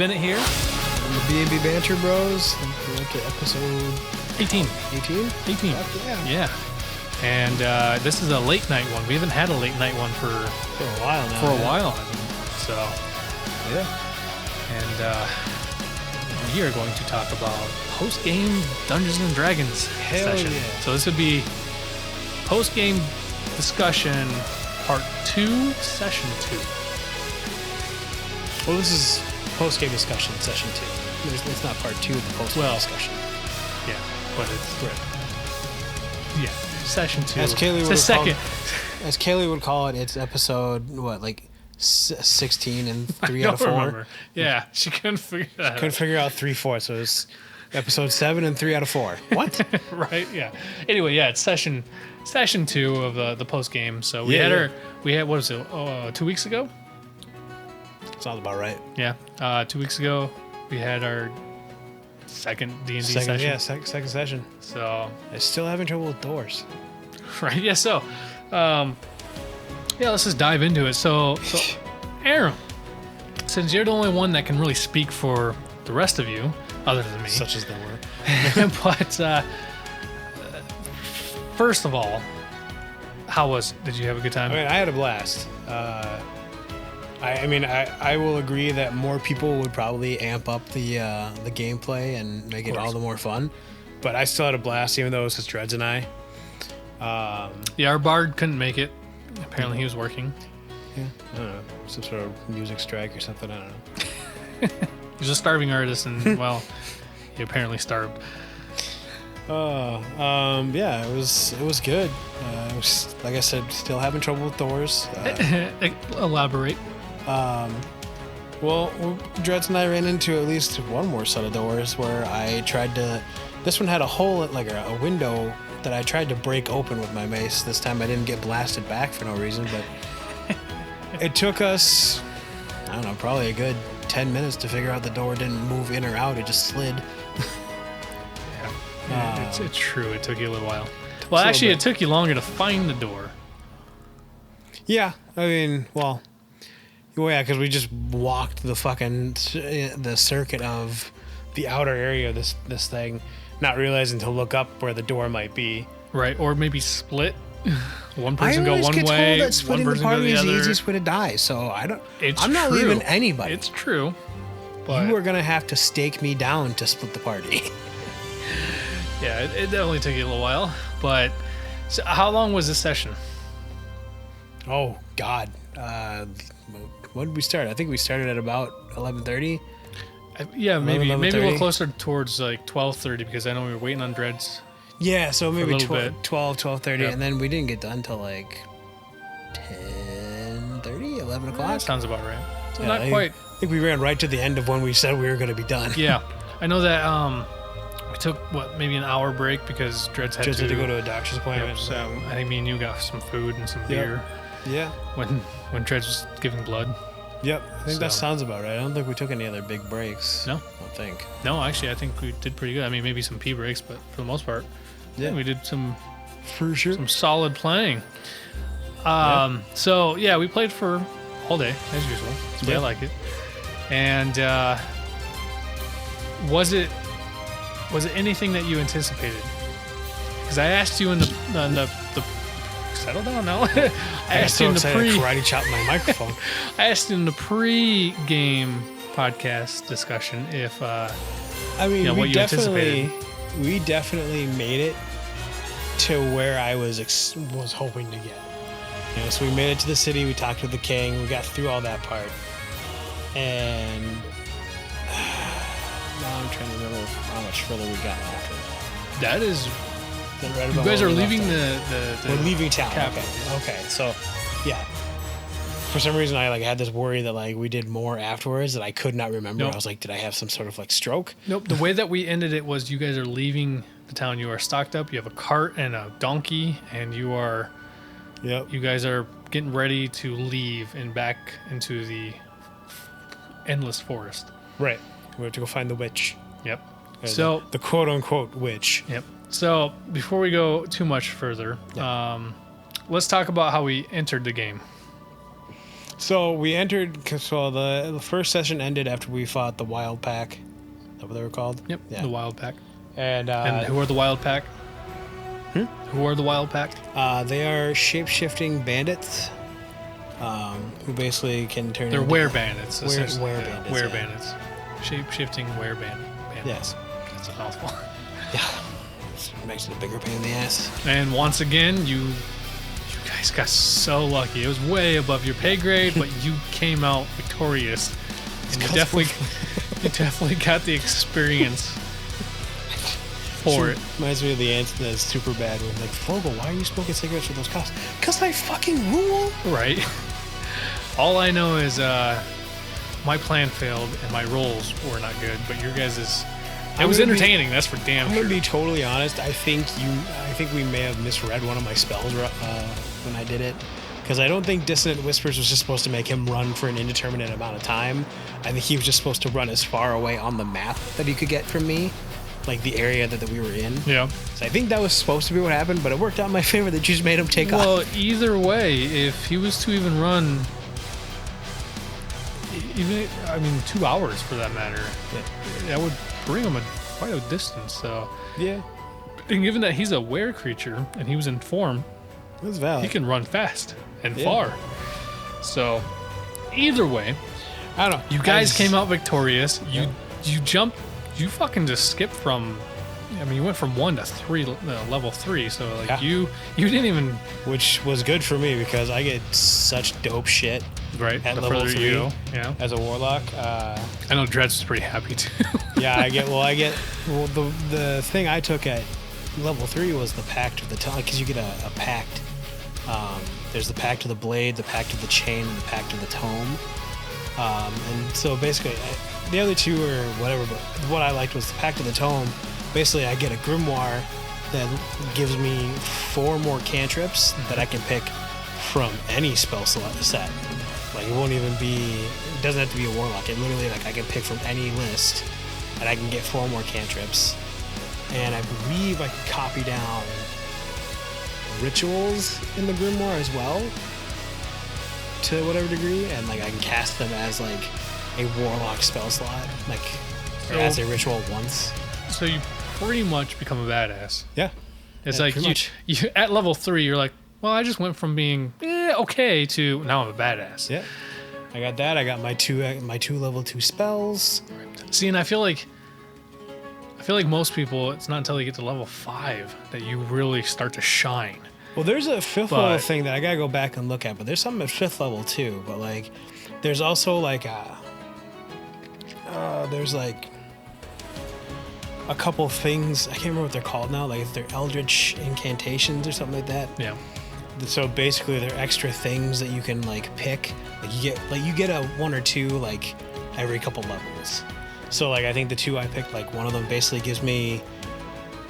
Bennett here. And the B&B Banter Bros. We're up to episode 18. 18? 18. Yeah. And this is a late night one. We haven't had a late night one for a while now. For a while, I think. So, yeah. And we are going to talk about post-game Dungeons and Dragons session. Yeah. So this would be post-game discussion part 2, session 2. Well, this is post-game discussion session 2. It's not part 2 of the post-game discussion. Yeah, but it's right. Yeah, session 2. As Kaylee would call it, it's episode 16 and 3 out of 4. Remember. Yeah, she couldn't figure that out. Couldn't figure out 3/4, so it's episode 7 and 3 out of 4. What? Right? Yeah. Anyway, yeah, it's session 2 of the post game. So we had what was it? 2 weeks ago. Sounds about right. Yeah, 2 weeks ago we had our second D&D session. Yeah, second session. So I'm still having trouble with doors. Right. Yeah. So, let's just dive into it. So Aram, since you're the only one that can really speak for the rest of you, other than me, such as they were. But first of all, did you have a good time? I mean, I had a blast. I will agree that more people would probably amp up the gameplay and make it all the more fun. But I still had a blast, even though it was just Dreads and I. Yeah, our bard couldn't make it. Apparently, he was working. Yeah, I don't know, some sort of music strike or something. I don't know. He's a starving artist, and well, he apparently starved. Yeah, it was good. It was, like I said, still having trouble with doors. Elaborate. Well, Dreads and I ran into at least one more set of doors where I tried to. This one had a hole, like a window that I tried to break open with my mace. This time I didn't get blasted back for no reason, but it took us, I don't know, probably a good 10 minutes to figure out the door didn't move in or out. It just slid. Yeah, it's true. It took you a little while. Well, actually, it took you longer to find the door. Yeah, I mean, well, yeah, because we just walked the circuit of the outer area of this thing, not realizing to look up where the door might be. Right, or maybe split. One person go one way, I always get told that splitting the party is the easiest way to die, so I'm not leaving anybody. It's true. But you are going to have to stake me down to split the party. Yeah, it definitely took you a little while. But so how long was this session? Oh, God. When did we start? I think we started at about 11:30. Yeah, maybe a little closer towards like 12:30 because I know we were waiting on Dreads. Yeah, so maybe 12:30, yep. And then we didn't get done till like 10:30, 11 o'clock. That sounds about right. So yeah, not quite. I think we ran right to the end of when we said we were going to be done. Yeah, I know that we took maybe an hour break because Dreads had to go to a doctor's appointment. Yep, so I think me and you got some food and some beer. Yeah. When Dreads was giving blood. Yep, I think that sounds about right. I don't think we took any other big breaks. No? I don't think. No, actually, I think we did pretty good. I mean, maybe some pee breaks, but for the most part, we did some solid playing. So, yeah, we played for all day, as usual. That's the way I like it. And was it anything that you anticipated? Because I asked you in the settle down now. I asked you in the karate chop my microphone. I asked in the pre-game podcast discussion if what you anticipated. We definitely made it to where I was hoping to get. So we made it to the city. We talked to the king. We got through all that part, and now I'm trying to remember how much further we got after. That is. Right, you guys are leaving We're leaving town. Okay. So, yeah. For some reason, I had this worry that we did more afterwards that I could not remember. Nope. I was like, did I have some sort of stroke? Nope. The way that we ended it was you guys are leaving the town. You are stocked up. You have a cart and a donkey, and you are. Yep. You guys are getting ready to leave and back into the endless forest. Right. We have to go find the witch. Yep. So the quote unquote witch. Yep. So before we go too much further, let's talk about how we entered the game. So we entered. So the first session ended after we fought the Wild Pack. Is that what they were called? Yep. Yeah. The Wild Pack. And who are the Wild Pack? Who are the Wild Pack? They are shape-shifting bandits. Who basically can turn. They're were bandits. Were bandits. Were Yeah. bandits. Shape-shifting were bandits. Yes. That's a mouthful. Yeah. It makes it a bigger pain in the ass. And once again, you guys got so lucky. It was way above your pay grade, but you came out victorious. And you definitely got the experience for it. Reminds me of the ant that's super bad. When like, Fogel, why are you smoking cigarettes with those cops? Because I fucking rule. Right. All I know is my plan failed and my rolls were not good, but your guys' it was entertaining. That's for damn sure. I'm gonna be totally honest. I think we may have misread one of my spells when I did it, because I don't think Dissonant Whispers was just supposed to make him run for an indeterminate amount of time. I think he was just supposed to run as far away on the map that he could get from me, like the area that we were in. Yeah. So I think that was supposed to be what happened, but it worked out in my favor that you just made him take off. Well, either way, if he was to even run, 2 hours for that matter, that would bring him quite a distance. So yeah. And given that he's a were creature and he was in form, That's valid. he can run fast and far. So either way, I don't know. you guys came out victorious. You jumped. You fucking just skipped from. You went from 1 to 3, level 3. So like you didn't even. Which was good for me because I get such dope shit. Right. At the level further 3, you go, yeah. As a warlock. I know Dred's was pretty happy too. Yeah, the thing I took at level 3 was the Pact of the Tome, because you get a pact. There's the Pact of the Blade, the Pact of the Chain, and the Pact of the Tome. And so basically, the other two are whatever, but what I liked was the Pact of the Tome. Basically, I get a grimoire that gives me 4 more cantrips that I can pick from any spell set. Like, it doesn't have to be a warlock. It literally, like, I can pick from any list, and I can get 4 more cantrips. And I believe I can copy down rituals in the grimoire as well, to whatever degree, and like I can cast them as like a warlock spell slot, like or as a ritual once. So you pretty much become a badass. Yeah, it's like you at level 3, you're like, well, I just went from being okay to now I'm a badass. Yeah, I got that. I got my two level 2 spells. See, and I feel like most people, it's not until they get to level 5 that you really start to shine. Well, there's a 5th level thing that I gotta go back and look at, but there's something at 5th level too. But like, there's also like there's like a couple things, I can't remember what they're called now. Like they're Eldritch incantations or something like that. Yeah. So basically, they're extra things that you can like pick. Like you get a 1 or 2 like every couple levels. So like I think the 2 I picked, like one of them basically gives me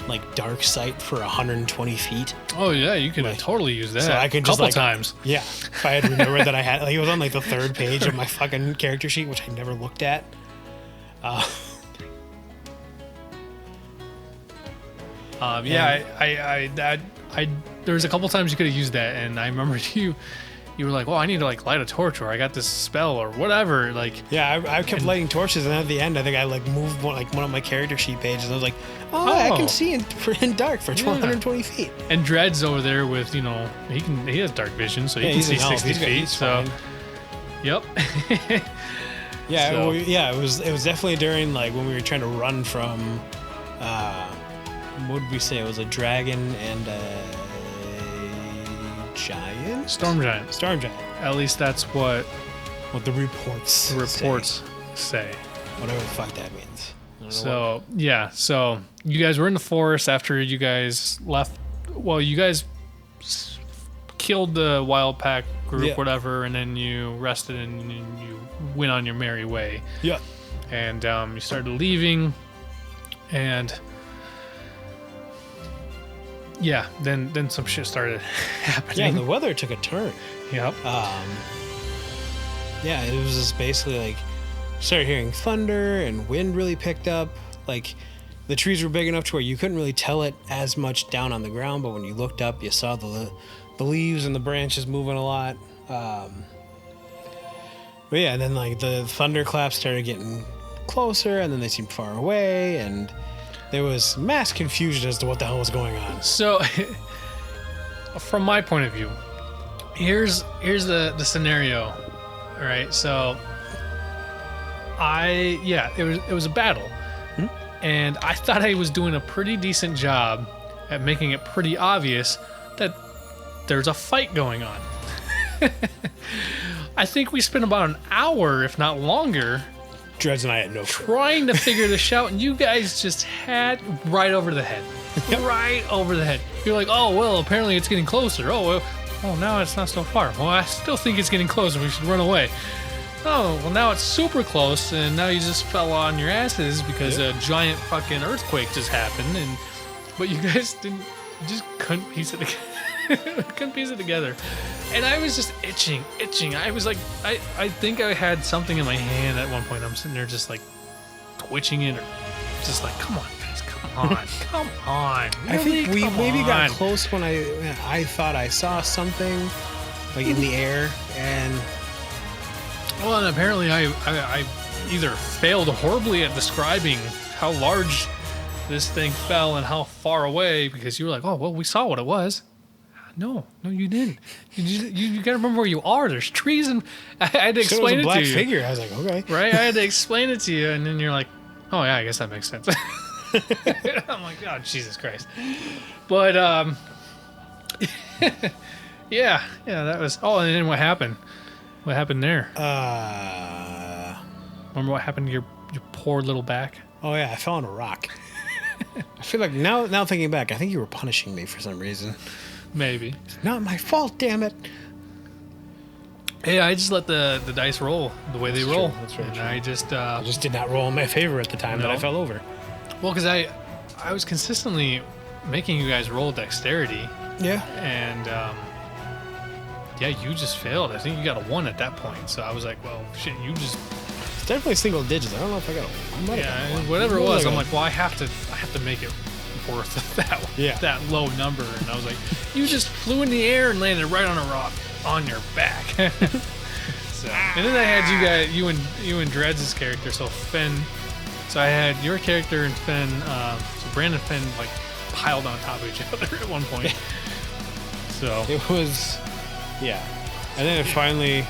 like dark sight for 120 feet. Oh yeah, you can totally use that. So I can just couple times. Yeah, if I had remembered that I had, like it was on like the 3rd page of my fucking character sheet, which I never looked at. There's a couple times you could have used that, and I remember you were like, well, I need to like light a torch, or I got this spell, or whatever. Like, yeah, I kept lighting torches, and then at the end, I think I like moved one of my character sheet pages. And I was like, I can see in dark for 120 feet. And Dred's over there with he has dark vision, so he can see 60 feet. So, yep. Yeah, So. it was definitely during like when we were trying to run from, what did we say? It was a dragon and a giant? Storm giant. Storm giant. At least that's what the reports say. Whatever the fuck that means. So so you guys were in the forest after you guys left. Well, you guys killed the wild pack group, whatever, and then you rested and you went on your merry way. Yeah. And you started leaving, and then some shit started happening. Yeah, the weather took a turn. Yep. It was just basically like started hearing thunder and wind really picked up. Like the trees were big enough to where you couldn't really tell it as much down on the ground, but when you looked up, you saw the leaves and the branches moving a lot. But yeah, and then like the thunderclaps started getting closer, and then they seemed far away, and there was mass confusion as to what the hell was going on. So, from my point of view, here's the scenario. All right, so it was a battle, and I thought I was doing a pretty decent job at making it pretty obvious that there's a fight going on. I think we spent about an hour, if not longer, Dreads and I had no clue. trying to figure this out, and you guys just had right over the head. Right over the head. You're like, oh, well, apparently it's getting closer. Oh, well, now it's not so far. Well, I still think it's getting closer. We should run away. Oh, well, now it's super close, and now you just fell on your asses because a giant fucking earthquake just happened, but you guys just couldn't piece it together. Couldn't piece it together. And I was just itching. I was like, I think I had something in my hand at one point. I'm sitting there just like twitching it, or just like, come on, guys, come on. Really? I think we Come maybe got on. close when I thought I saw something like in the air, and Well, and apparently I either failed horribly at describing how large this thing fell and how far away, because you were like, oh, well, we saw what it was. No, you didn't. You gotta remember where you are. There's trees, and I had to so it was explain a it black to you. figure. I was like, okay. Right? I had to explain it to you, and then you're like, oh, yeah, I guess that makes sense. I'm like, oh, Jesus Christ. But, yeah, that was... Oh, and then what happened? What happened there? Remember what happened to your poor little back? Oh yeah, I fell on a rock. I feel like now thinking back, I think you were punishing me for some reason. Maybe. Not my fault, damn it. Hey, I just let the dice roll the way they roll. That's very and true. I just... I just did not roll in my favor at the time that I No. fell over. Well, because I was consistently making you guys roll dexterity, Yeah. and yeah, you just failed. I think you got a 1 at that point. So I was like, well, shit, you just... It's definitely single digits. I don't know if I got a one. I might have got a one. whatever it What was. I I'm got? like, well, I have to make it worth that low number. And I was like, you just flew in the air and landed right on a rock on your back. So, and then I had you and Dreads' character, so Finn. So I had your character and Finn. So Brandon and Finn like piled on top of each other at one point. So It was, yeah. And then it finally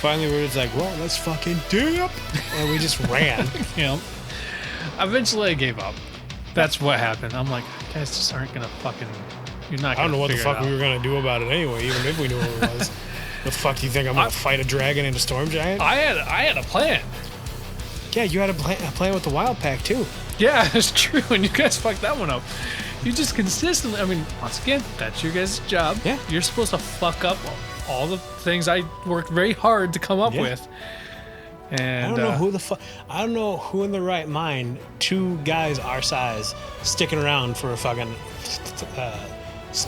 we were just like, well, let's fucking dip. And we just ran. you know, eventually I gave up. That's what happened. I'm like, you guys just aren't gonna fucking. You're not. I don't know what the figure it fuck we out. were going to do about it anyway, even if we knew what it was. What the fuck do you think? I'm going to fight a dragon and a storm giant? I had a plan. Yeah, you had a plan with the wild pack too. Yeah, it's true. And you guys fucked that one up. You just consistently. I mean, once again, that's your guys' job. Yeah. You're supposed to fuck up all the things I worked very hard to come up Yeah. with. And I don't know who the fuck. I don't know who in the right mind, two guys our size, sticking around for a fucking.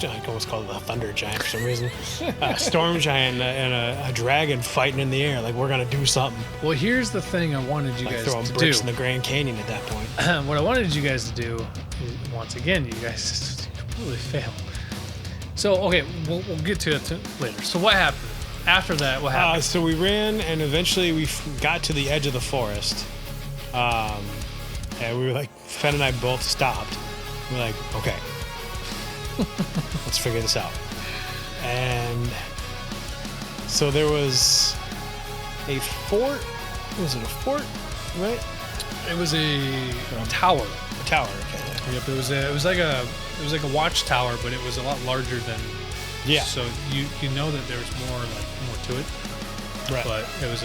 I almost call it a thunder giant for some reason. A storm giant and a dragon fighting in the air. Like, we're gonna do something. Well, here's the thing I wanted you Like guys throwing to do. bricks in the Grand Canyon at that point. What I wanted you guys to do, is, once again, you guys completely failed. So, okay, we'll get to it later. So what happened? After that, what happened? So we ran, and eventually we got to the edge of the forest. And we were like, Fenn and I both stopped. We're like, okay, let's figure this out. And so there was a fort. Was it a fort? Right? It was a tower. A tower. Okay. Yep, it was like a watchtower, but it was a lot larger than. Yeah. So you know that there was more to it. Right. But it was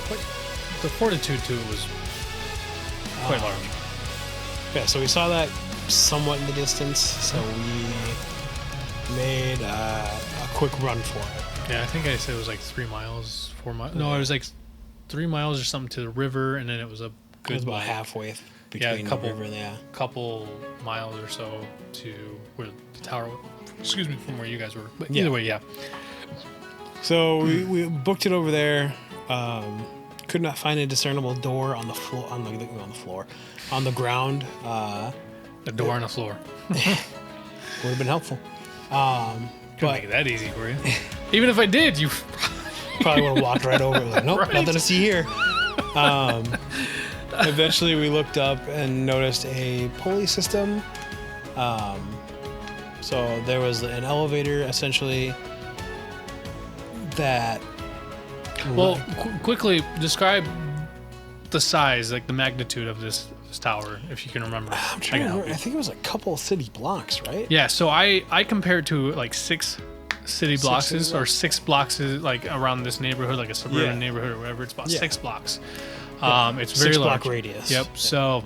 quite, the fortitude to it was quite large. Yeah. So we saw that somewhat in the distance. So we made a quick run for it. Yeah, I think I said it was like 3 miles, 4 miles. No, it was like 3 miles or something to the river, and then it was a It good was about like, halfway between couple- the river and couple miles or so to where the tower. Excuse me, from where you guys were. But Yeah. either way, yeah. So we booked it over there. Could not find a discernible door on the floor. On the ground. The door on the floor. Would have been helpful. Couldn't But make it that easy for you. Even if I did, you Probably would have walked right over it. Like, nope, Right. nothing to see here. Eventually, we looked up and noticed a pulley system. So there was an elevator, essentially, that... Well, quickly describe the size, like the magnitude of this tower, if you can remember. I'm trying to remember. I think it was a couple of city blocks, right? Yeah, so I compared to like 6 city blocks city or 6 blocks like around this neighborhood, like a suburban neighborhood or whatever. It's about 6 blocks. It's very 6 large. block radius. Yep. So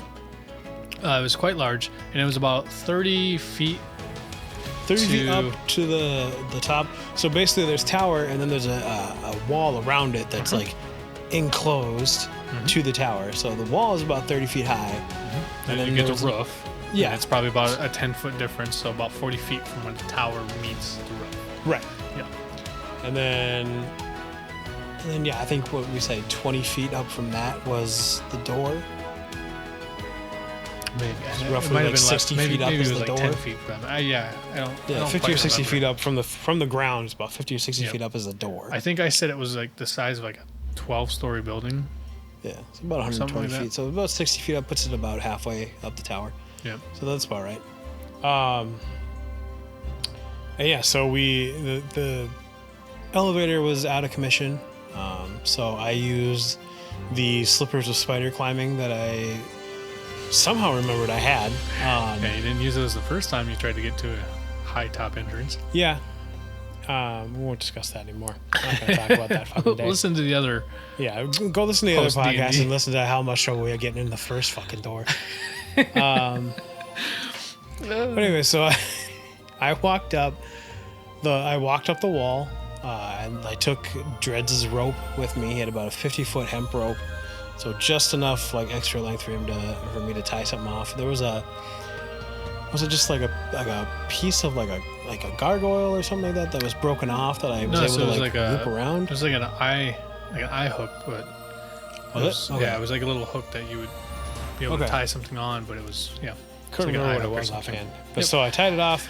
it was quite large, and it was about 30 feet. 30 feet up to the top. So basically, there's tower, and then there's a wall around it that's like enclosed to the tower. So the wall is about 30 feet high. And then you get the roof. Yeah. And it's probably about a 10-foot difference, so about 40 feet from when the tower meets the roof. Right. Yeah. And then yeah, I think what we say 20 feet up from that was the door. Maybe. It roughly might like have been 60 less. feet up maybe is it was the like door. 10 feet from it. Yeah, I don't. Yeah, 50 or 60 feet up from the ground. It's about 50 or 60 feet up is the door. I think I said it was like the size of like a 12-story building. Yeah, it's about 120 like feet. that. So about 60 feet up puts it about halfway up the tower. Yeah. So that's about right. And yeah, so the elevator was out of commission. So I used the slippers of spider climbing that I somehow remembered I had. Yeah, you didn't use those the first time you tried to get to a high top entrance. Yeah. We won't discuss that anymore. I'm not going to talk about that fucking day. Listen to the other. Yeah, go listen to the other Post podcast D&D. and listen to how much trouble we are getting in the first fucking door. But anyway, so I walked up the wall, and I took Dred's rope with me. He had about a 50-foot hemp rope, so just enough like extra length for me to tie something off. There was it just like a piece of like a gargoyle or something like that was broken off that I was able to loop around? It was like an eye hook, but it was like a little hook that you would be able to tie something on, but it was Couldn't like an remember eye what it hook or was something. offhand. But so I tied it off,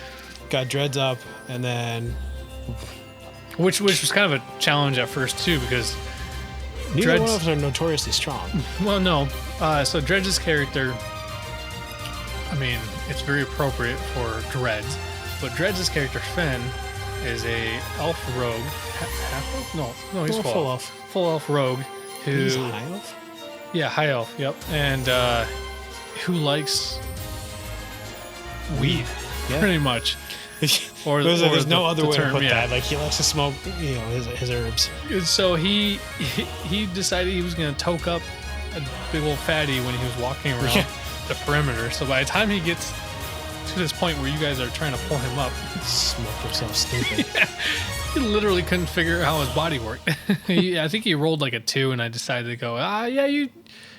got Dreads up, and then Which was kind of a challenge at first too, because neither one of us are notoriously strong. well, no. So Dredge's character, I mean, it's very appropriate for Dredge, but Dredge's character Finn is a elf rogue. Half elf? No, he's full elf. Full elf rogue. He's a high elf? Yeah, high elf. Yep, and who likes weed, pretty much. There's no other way to put yeah. that. Like, he likes to smoke, his herbs. And so he decided he was going to toke up a big old fatty when he was walking around the perimeter. So by the time he gets to this point where you guys are trying to pull him up, Smoke himself stupid. he literally couldn't figure out how his body worked. I think he rolled like a 2, and I decided to go,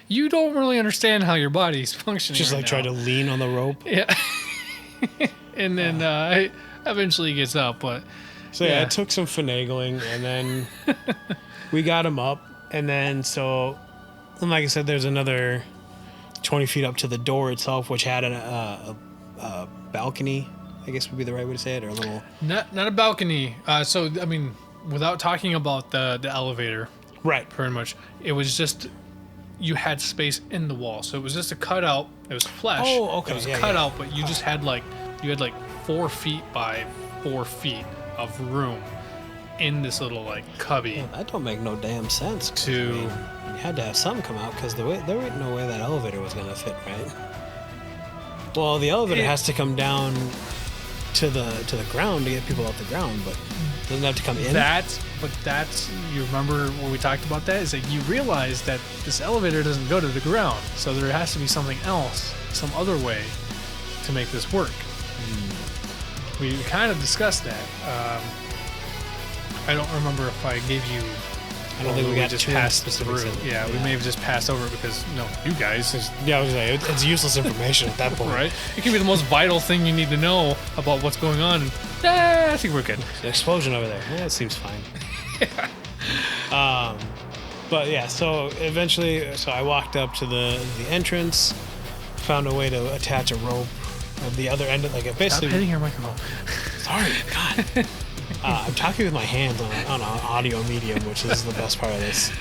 you don't really understand how your body's functioning. Just right like now. try to lean on the rope. Yeah. And then eventually he gets up, but So yeah, it took some finagling, and then we got him up, and then and like I said, there's another 20 feet up to the door itself, which had a balcony, I guess would be the right way to say it, or a little... Not a balcony. So, I mean, without talking about the elevator, Right. pretty much, it was just, you had space in the wall. So it was just a cutout. It was flesh. Oh, okay. It was a cutout, but you just had like 4 feet by 4 feet of room in this little like cubby. Well, that don't make no damn sense. You had to have something come out, because there was no way that elevator was going to fit, right? Well, the elevator has to come down to the ground to get people off the ground, but doesn't have to come in. That's you remember when we talked about that, is that you realize that this elevator doesn't go to the ground, so there has to be something else, some other way to make this work. We kind of discussed that. I don't remember if I gave you. I don't think we got just too passed specifics through. in it. Yeah, we may have just passed over it because you guys. Yeah, I was like, it's useless information at that point. Right? It can be the most vital thing you need to know about what's going on. I think we're good. The explosion over there. Yeah, it seems fine. But yeah, so eventually, I walked up to the entrance, found a way to attach a rope at the other end of, like, it basically... Stop hitting your microphone. Sorry, God. I'm talking with my hands on an audio medium, which is the best part of this.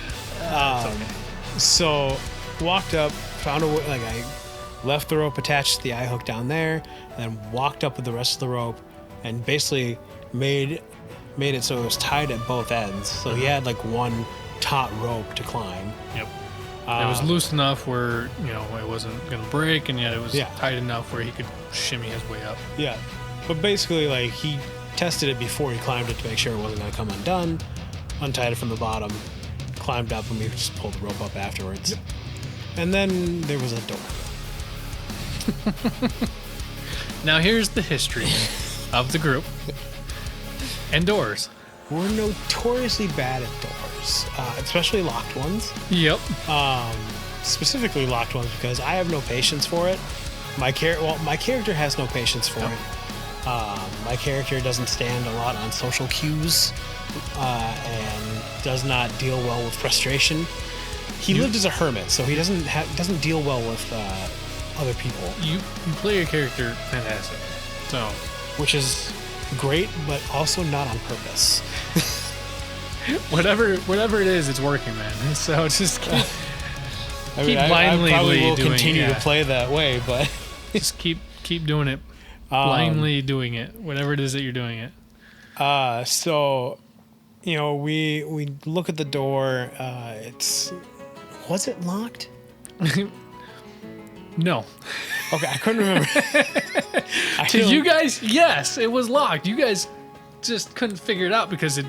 So walked up, found a way, like I left the rope attached to the eye hook down there, and then walked up with the rest of the rope, and basically made it so it was tied at both ends. So he had like one taut rope to climb. Yep. It was loose enough where, it wasn't going to break, and yet it was tight enough where he could shimmy his way up. Yeah. But basically, like, he tested it before he climbed it to make sure it wasn't going to come undone, untied it from the bottom, climbed up, and we just pulled the rope up afterwards. Yep. And then there was a door. Now here's the history of the group and doors. We're notoriously bad at doors, especially locked ones. Yep. Specifically locked ones because I have no patience for it. My character has no patience for it. My character doesn't stand a lot on social cues and does not deal well with frustration. He lived as a hermit, so he doesn't deal well with other people. You play your character fantastic, so which is great, but also not on purpose. whatever it is, it's working, man. So just keep I probably will continue to play that way, but just keep doing it, blindly doing it, whatever it is that you're doing it. So, we look at the door. Was it locked? No. Okay, I couldn't remember. To you guys, yes, it was locked. You guys just couldn't figure it out because it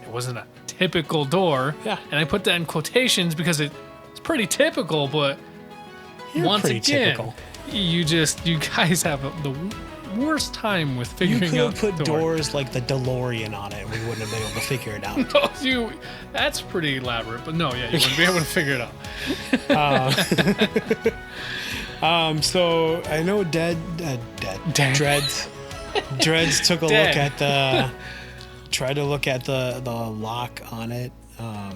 wasn't a typical door. Yeah. And I put that in quotations because it's pretty typical, but once again, typical. You guys have the worst time with figuring out. You could put doors like the DeLorean on it and we wouldn't have been able to figure it out. No, that's pretty elaborate, but no, yeah, you wouldn't be able to figure it out. So I know Dreads took a look at tried to look at the lock on it. I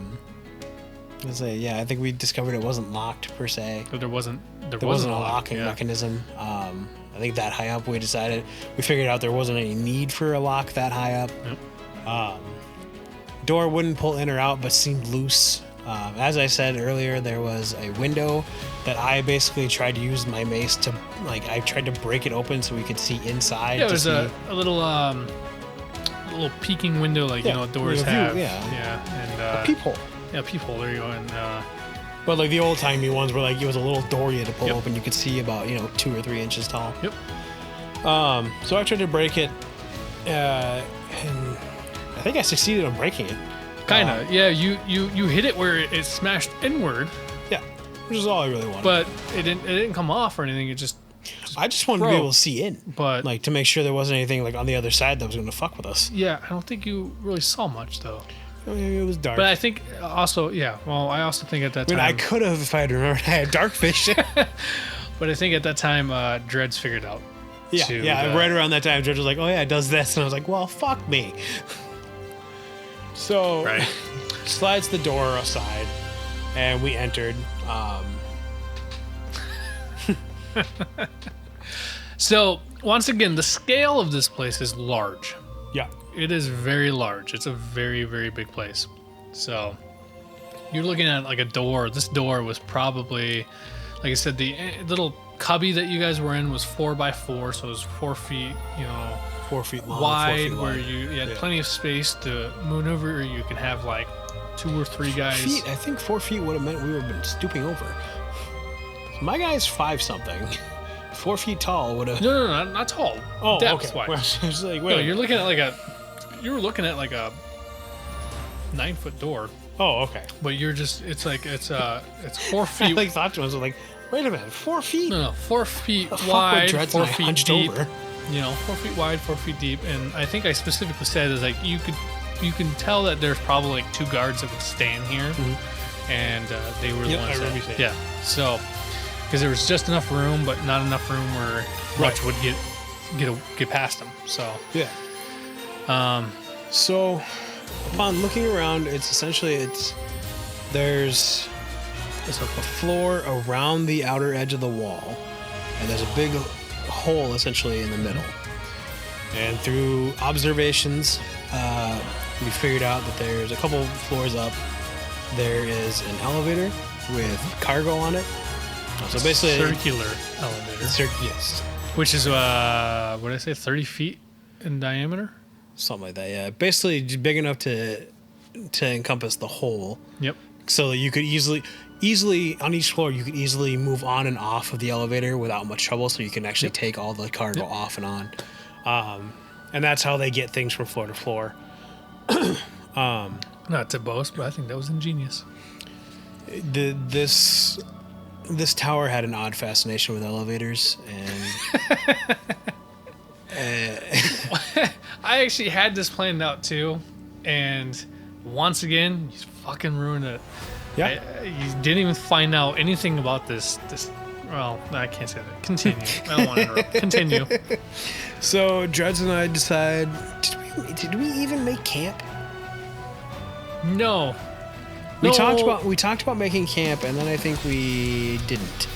think we discovered it wasn't locked per se. But there wasn't a locking mechanism. I think that high up we figured out there wasn't any need for a lock that high up. Yep. Door wouldn't pull in or out but seemed loose. As I said earlier, there was a window that I basically tried to use my mace to, I tried to break it open so we could see inside. Yeah, there's a little peeking window, doors have. And a peephole. Yeah, peephole. There you go. And but the old timey ones were it was a little door you had to pull open. You could see about 2 or 3 inches tall. Yep. So I tried to break it, and I think I succeeded on breaking it. Kinda. Yeah. You hit it where it smashed inward. Yeah. Which is all I really wanted. But it didn't come off or anything. I just wanted to be able to see in, but to make sure there wasn't anything on the other side that was going to fuck with us. Yeah, I don't think you really saw much though. It was dark. But I think also, I also think at that time. I could have if I had remembered I had dark vision. But I think at that time, Dreads figured out. Right around that time, Dredge was like, "Oh yeah, it does this," and I was like, "Well, fuck me." So, slides the door aside, and we entered. So once again, the scale of this place is large. Yeah. It is very large. It's a very, very big place. So you're looking at a door. This door was probably, like I said, the little cubby that you guys were in was 4x4, so it was 4 feet, 4 feet long, wide, 4 feet where you had plenty of space to maneuver. You can have 2 or 3 guys. I think 4 feet would have meant we would have been stooping over. My guy's 5 something. 4 feet tall would have. No, not tall. Oh, depth okay. Wise. I was wait. No, you're looking at you were looking at a 9-foot door. Oh, okay. But you're just it's 4 feet. I thought to myself wait a minute, 4 feet? No, 4 feet wide, 4 feet deep. Over. 4 feet wide, 4 feet deep, and I think I specifically said is you can tell that there's probably 2 guards that would stand here, and they were the ones that so. Because there was just enough room, but not enough room where much would get past them. So so upon looking around, there's a floor around the outer edge of the wall, and there's a big hole essentially in the middle. And through observations, we figured out that there's a couple floors up. There is an elevator with cargo on it. So basically, circular elevator. Yes. Which is what did I say? 30 feet in diameter. Something like that. Yeah. Basically, just big enough to encompass the whole. Yep. So that you could easily on each floor you could easily move on and off of the elevator without much trouble. So you can actually take all the cargo off and on. And that's how they get things from floor to floor. Not to boast, but I think that was ingenious. This tower had an odd fascination with elevators, and I actually had this planned out too, and once again, you fucking ruined it. Yeah. You didn't even find out anything about this. Well, I can't say that. Continue. I don't want to interrupt. Continue. So Dreads and I decide, did we even make camp? No. We talked about making camp, and then I think we didn't.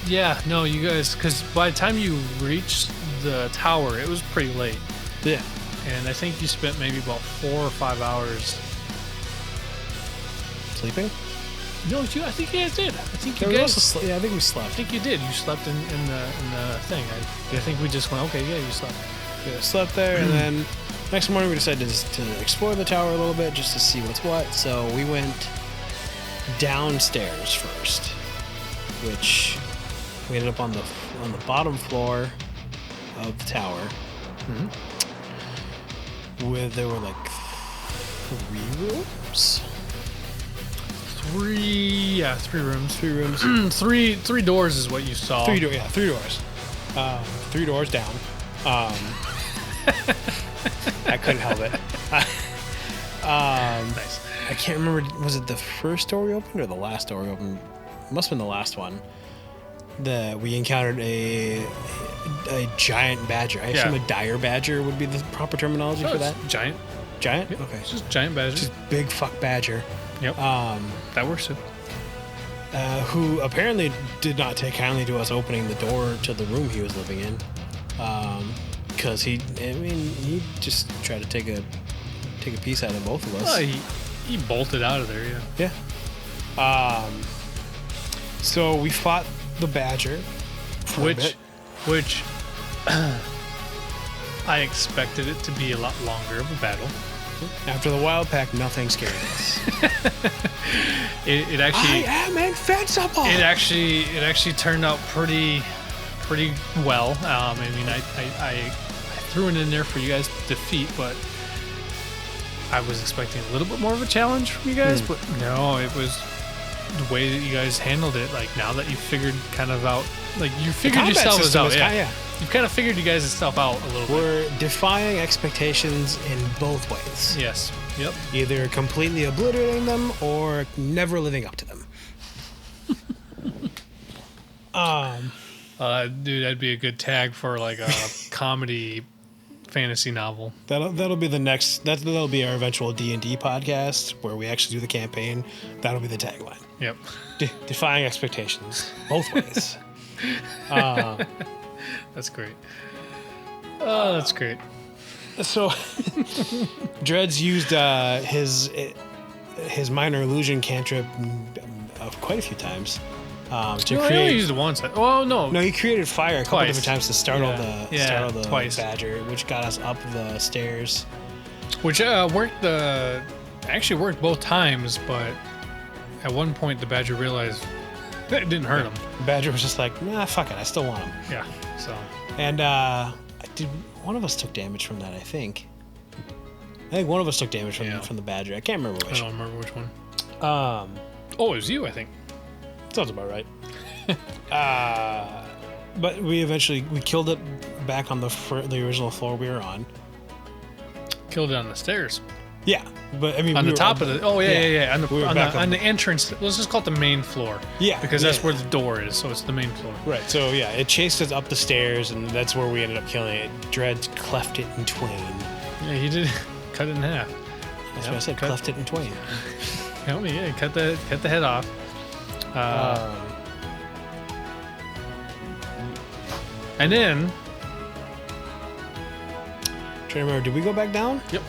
Yeah, no, you guys, because by the time you reached the tower, it was pretty late. Yeah. And I think you spent maybe about 4 or 5 hours Sleeping? No, I think you guys did. I think you There was guys. also I think we slept. I think you did. You slept in the thing. I think we just went. Okay, yeah, you slept. Yeah, slept there, and then next morning we decided to explore the tower a little bit just to see what's what. So we went downstairs first, which we ended up on the bottom floor of the tower. Where there were like 3 rooms. 3 rooms. 3 rooms. three doors is what you saw. 3 doors. Yeah, 3 doors. 3 doors down. I couldn't help it. Nice. I can't remember. Was it the first door we opened or the last door we opened? It must have been the last one. We encountered a giant badger. I assume a dire badger would be the proper terminology for that. Giant. Giant? Yep. Okay. It's just giant badger. Just big fuck badger. Yep. That works too. Who apparently did not take kindly to us opening the door to the room he was living in. Because he just tried to take a piece out of both of us. Well, he bolted out of there, yeah. Yeah. So we fought the badger. Which I expected it to be a lot longer of a battle. After the wild pack, nothing scared us. It actually. I am invincible. It actually turned out pretty well. I threw it in there for you guys to defeat, but I was expecting a little bit more of a challenge from you guys. But no, it was the way that you guys handled it. Like now that you figured kind of out, like you figured yourselves out. Yeah. You've kind of figured you guys' stuff out a little bit. We're defying expectations in both ways. Yes. Yep. Either completely obliterating them or never living up to them. Dude, that'd be a good tag for like a comedy fantasy novel. That'll be the next. That'll be our eventual D&D podcast where we actually do the campaign. That'll be the tagline. Yep. Defying expectations both ways. That's great. Oh, that's great. So, Dreads used his minor illusion cantrip quite a few times to create. I only used it once. Oh no! No, he created fire a couple Twice. different times to startle the twice. badger, which got us up the stairs. Which actually worked both times, but at one point the badger realized that it didn't hurt him. The badger was just like, nah, fuck it, I still want him. Yeah. So. And one of us took damage from that, I think. One of us took damage from the badger. I can't remember which. I don't remember which one. Oh, it was you, I think. Sounds about right. But we killed it back on the original floor we were on. Killed it on the stairs. Yeah, but I mean on the top of the. Oh yeah. On the entrance. Let's just call it the main floor. Yeah, because that's where the door is. So it's the main floor. Right. So yeah, it chased us up the stairs, and that's where we ended up killing it. Dreads cleft it in twain. Yeah, he did. Cut it in half. That's what I said. Cleft it in twain. Help me. Yeah, cut the head off. And then trying to remember, did we go back down? Yep.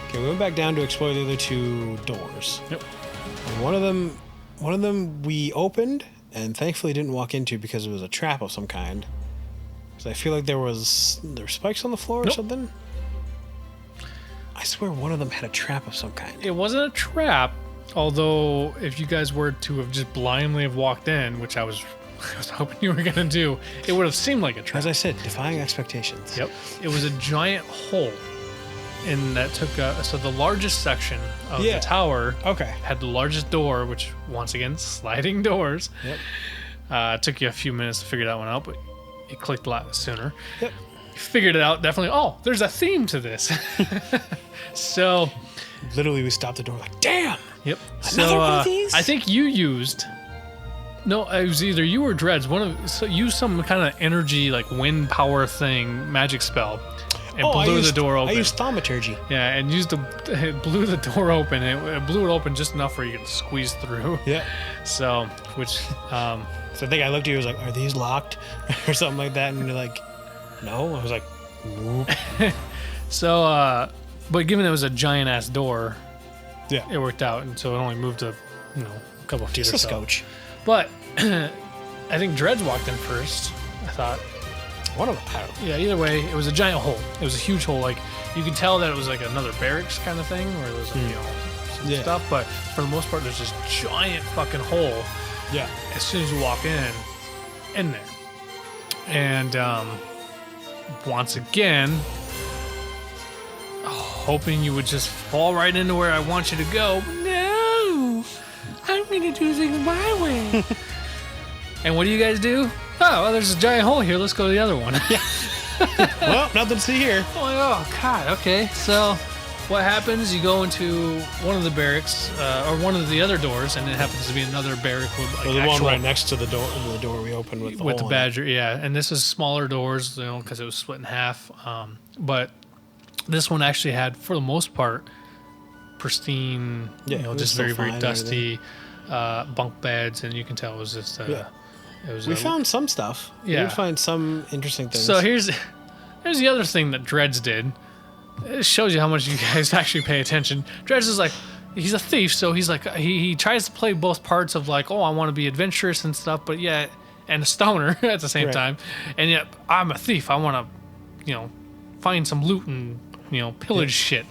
Okay, we went back down to explore the other 2 doors. Yep. And one of them we opened and thankfully didn't walk into because it was a trap of some kind. Because I feel like there were spikes on the floor or something. I swear one of them had a trap of some kind. It wasn't a trap, although if you guys were to have just blindly have walked in, which I was hoping you were gonna do, it would have seemed like a trap. As I said, defying expectations. Yep. It was a giant hole. And that took so the largest section of the tower had the largest door, which once again sliding doors. Yep. Took you a few minutes to figure that one out, but it clicked a lot sooner. Yep. Figured it out definitely. Oh, there's a theme to this. So literally we stopped the door like, damn. Yep. Another one of these? I think you used. No, it was either you or Dreads. Used some kind of energy like wind power thing, magic spell. And blew the door open. I used thaumaturgy. Yeah, and it blew the door open. It blew it open just enough where you could squeeze through. Yeah. So, So I think I looked at you, I was like, are these locked? Or something like that. And you're like, no. I was like, whoop. So, but given it was a giant ass door, yeah, it worked out. And so it only moved a couple feet just or a so. scotch. But I think Dreads walked in first, I thought. One of them. I don't know. Yeah, either way, it was a giant hole. It was a huge hole. Like, you could tell that it was like another barracks kind of thing where there was, some stuff. But for the most part, there's this giant fucking hole. Yeah. As soon as you walk in there. And once again, hoping you would just fall right into where I want you to go. No! I'm going to do things my way. And what do you guys do? Oh, well, there's a giant hole here. Let's go to the other one. Well, nothing to see here. Oh, God. Okay. So what happens? You go into one of the barracks or one of the other doors, and it happens to be another barrack with like the one right next to the door we opened with the badger. Yeah, and this is smaller doors, because it was split in half. But this one actually had, for the most part, pristine, just very, very dusty bunk beds, and you can tell it was just. We found some stuff. Yeah. We did find some interesting things. So here's the other thing that Dreads did. It shows you how much you guys actually pay attention. Dreads is like, he's a thief, so he's like, he tries to play both parts of like, I want to be adventurous and stuff, but yeah, and a stoner at the same time. And yet, I'm a thief. I want to, find some loot and, pillage shit.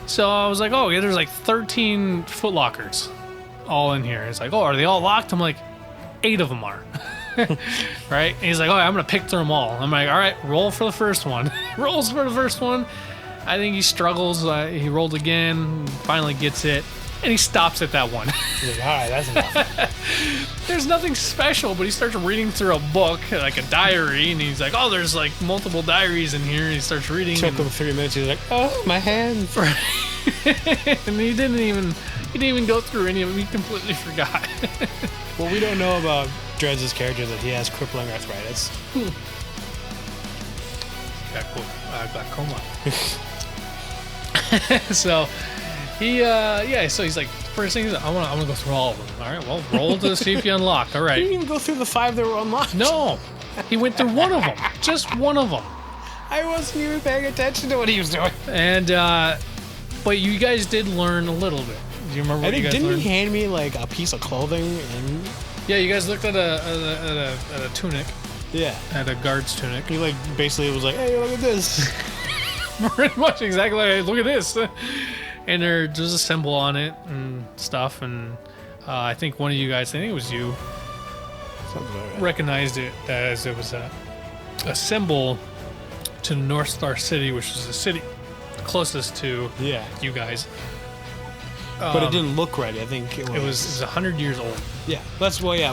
So I was like, there's like 13 footlockers all in here. It's like, are they all locked? I'm like, 8 of them are. Right? And he's like, I'm going to pick through them all. I'm like, all right, roll for the first one. Rolls for the first one. I think he struggles. He rolled again, finally gets it, and he stops at that one. He's like, all right, that's enough. There's nothing special, but he starts reading through a book, like a diary, and he's like, there's like multiple diaries in here, and he starts reading. Took him 3 minutes. He's like, my hands. And he didn't even go through any of them. He completely forgot. What we don't know about Dreads' character is that he has crippling arthritis. Glaucoma. So so he's like, first thing is, I want to go through all of them. All right, well, roll to see if you unlock. All right. He didn't even go through the 5 that were unlocked. No, he went through one of them, just one of them. I wasn't even paying attention to what he was doing. And but you guys did learn a little bit. Do you remember what you guys learned? Didn't he hand me like a piece of clothing? And yeah, you guys looked at a tunic. Yeah. At a guard's tunic. He like basically was like, hey, look at this. Pretty much exactly like, look at this. And there's a symbol on it and stuff. And I think one of you guys, I think it was you, recognized it as it was a symbol to the North Star City, which is the city closest to you guys. But it didn't look right. I think it was 100 years old. Yeah,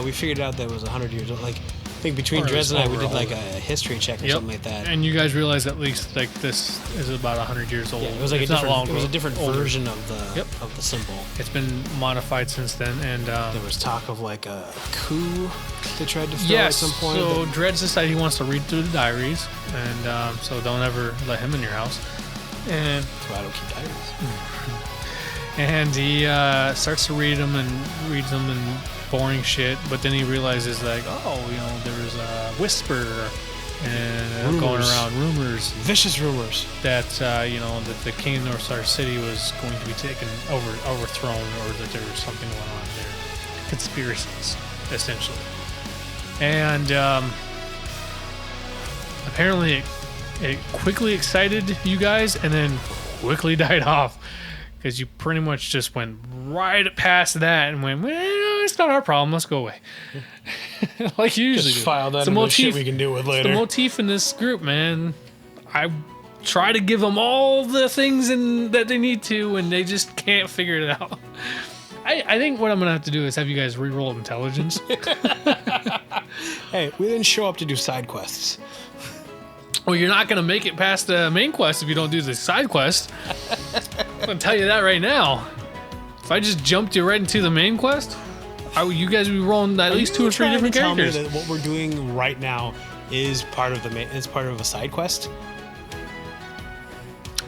we figured out that it was 100 years old. Like, I think between Dres and I, we did like a history check or something like that. And you guys realized at least like this is about 100 years old. Yeah, it was like it was a different version of the symbol. It's been modified since then, and there was talk of like a coup they tried to throw at some point. So Dreads decided he wants to read through the diaries, and so don't ever let him in your house. And that's why I don't keep diaries. And he starts to read them and boring shit, but then he realizes like, there was a whisper and going around rumors Vicious rumors. that that the king of North Star City was going to be overthrown, or that there was something going on there, conspiracies essentially, and apparently it quickly excited you guys and then quickly died off, because you pretty much just went right past that and went, well, it's not our problem, let's go away. Like you usually Just do. file that It's a into motif. shit we can do with later. The motif in this group, man. I try to give them all the things that they need to, and they just can't figure it out. I think what I'm gonna have to do is have you guys re-roll intelligence. Hey, we didn't show up to do side quests. Well, you're not gonna make it past the main quest if you don't do the side quest. I'm gonna tell you that right now. If I just jumped you right into the main quest, you guys would be rolling at least 2 or 3 different characters. Tell me that what we're doing right now is part of a side quest.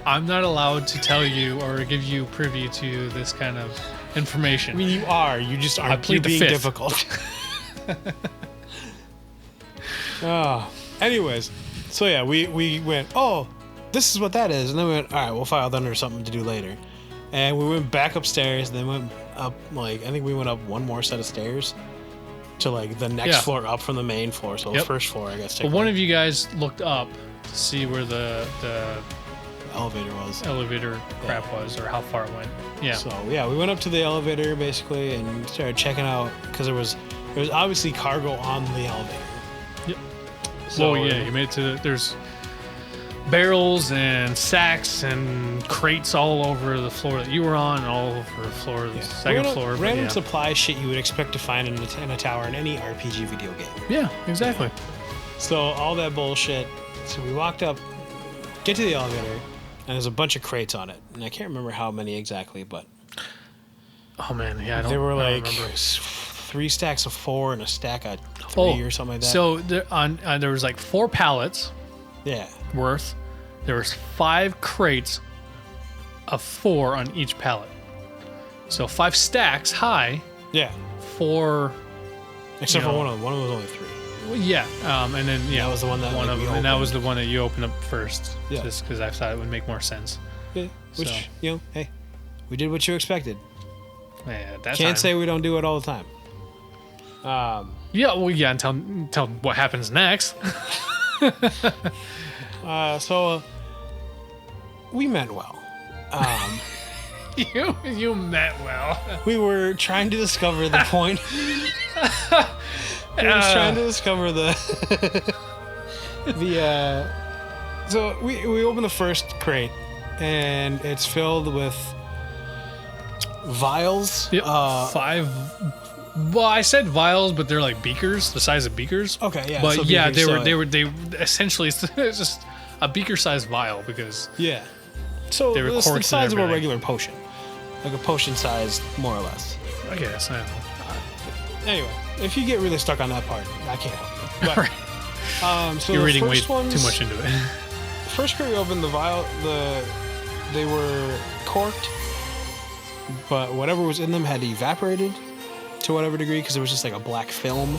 I'm not allowed to tell you or give you privy to this kind of information. I mean, you are. You just aren't. I plead the being fifth. difficult. Anyways, so yeah, we went, oh, this is what that is, and then we went, all right, we'll file that under something to do later, and we went back upstairs, and then went up, like, I think we went up one more set of stairs to like the next floor up from the main floor, so the first floor, I guess. But one of you guys looked up to see where the elevator crap was, or how far it went. Yeah. So yeah, we went up to the elevator basically and started checking out, because there was obviously cargo on the elevator. Yep. So Well, yeah, you made it to there's barrels and sacks and crates all over the floor that you were on, and all over the floor, the second floor. but Random yeah. supply shit you would expect to find in a tower in any RPG video game. Yeah, exactly. So all that bullshit. So we walked up, get to the elevator, and there's a bunch of crates on it, and I can't remember how many exactly, but Oh man, yeah, they were I don't like remember. 3 stacks of 4 and a stack of 3 or something like that. So there was like 4 pallets yeah, worth. There was 5 crates of 4 on each pallet. So 5 stacks high, yeah. 4. Except you for know, one of them. One of them was only 3. Well, yeah, and then That was the one that, one like, of we them, and that was opened. the one that you opened up first. Yeah. Just because I thought it would make more sense. Yeah, which So. hey, we did what you expected. Yeah, that Can't time. say we don't do it all the time. Yeah, well, yeah, until what happens next. So we meant well. You meant well. We were trying to discover the point. We were trying to discover So we open the first crate, and it's filled with vials. Yep. 5. Well, I said vials, but they're like beakers, the size of beakers. Okay, yeah. But so yeah, beakers, they were essentially it's just a beaker-sized vial, because Yeah. So They were it's corks the and size of a everything. regular potion, like a potion size, more or less. I guess I don't know. Anyway, if you get really stuck on that part, I can't help you. But, Right. so You're the reading way first ones, too much into it. First crate we opened, they were corked, but whatever was in them had evaporated to whatever degree, because there was just like a black film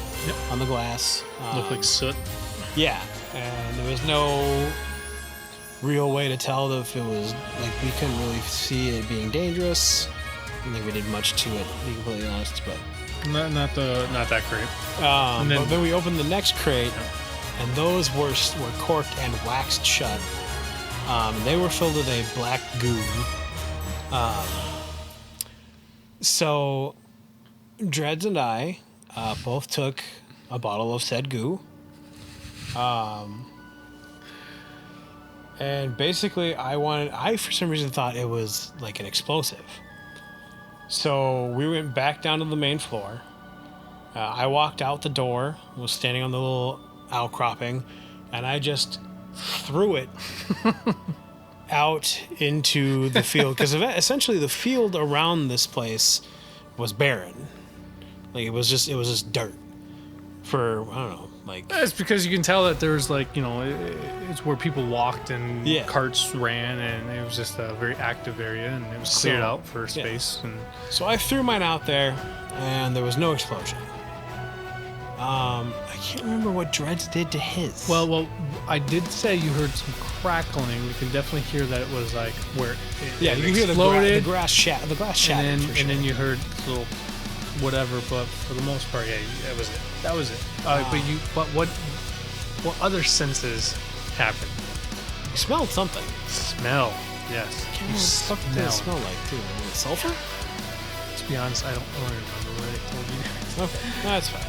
on the glass. Look like soot. Yeah, and there was no real way to tell if it was, like, we couldn't really see it being dangerous. I don't think we did much to it, to be completely honest, but Not that great. but then- then we opened the next crate, and those were corked and waxed shut. They were filled with a black goo. So Dreads and I both took a bottle of said goo. And basically I for some reason thought it was like an explosive. So we went back down to the main floor. I walked out the door, was standing on the little outcropping, and I just threw it out into the field. Because essentially the field around this place was barren. Like it was just dirt for, I don't know, like... It's because you can tell that there's it's where people walked and carts ran, and it was just a very active area, and it was cleared out for space. And So I threw mine out there, and there was no explosion. I can't remember what Dreads did to his. Well, I did say you heard some crackling. You can definitely hear that it was like where it yeah, you can hear the glass shattered. And then you heard a little whatever, but for the most part, yeah, that was it. But what other senses happened? You smelled something. Smell, yes. I can't remember what the fuck did it smell like, too. Was it sulfur? To be honest, I don't really remember what I told you. Okay, that's fine.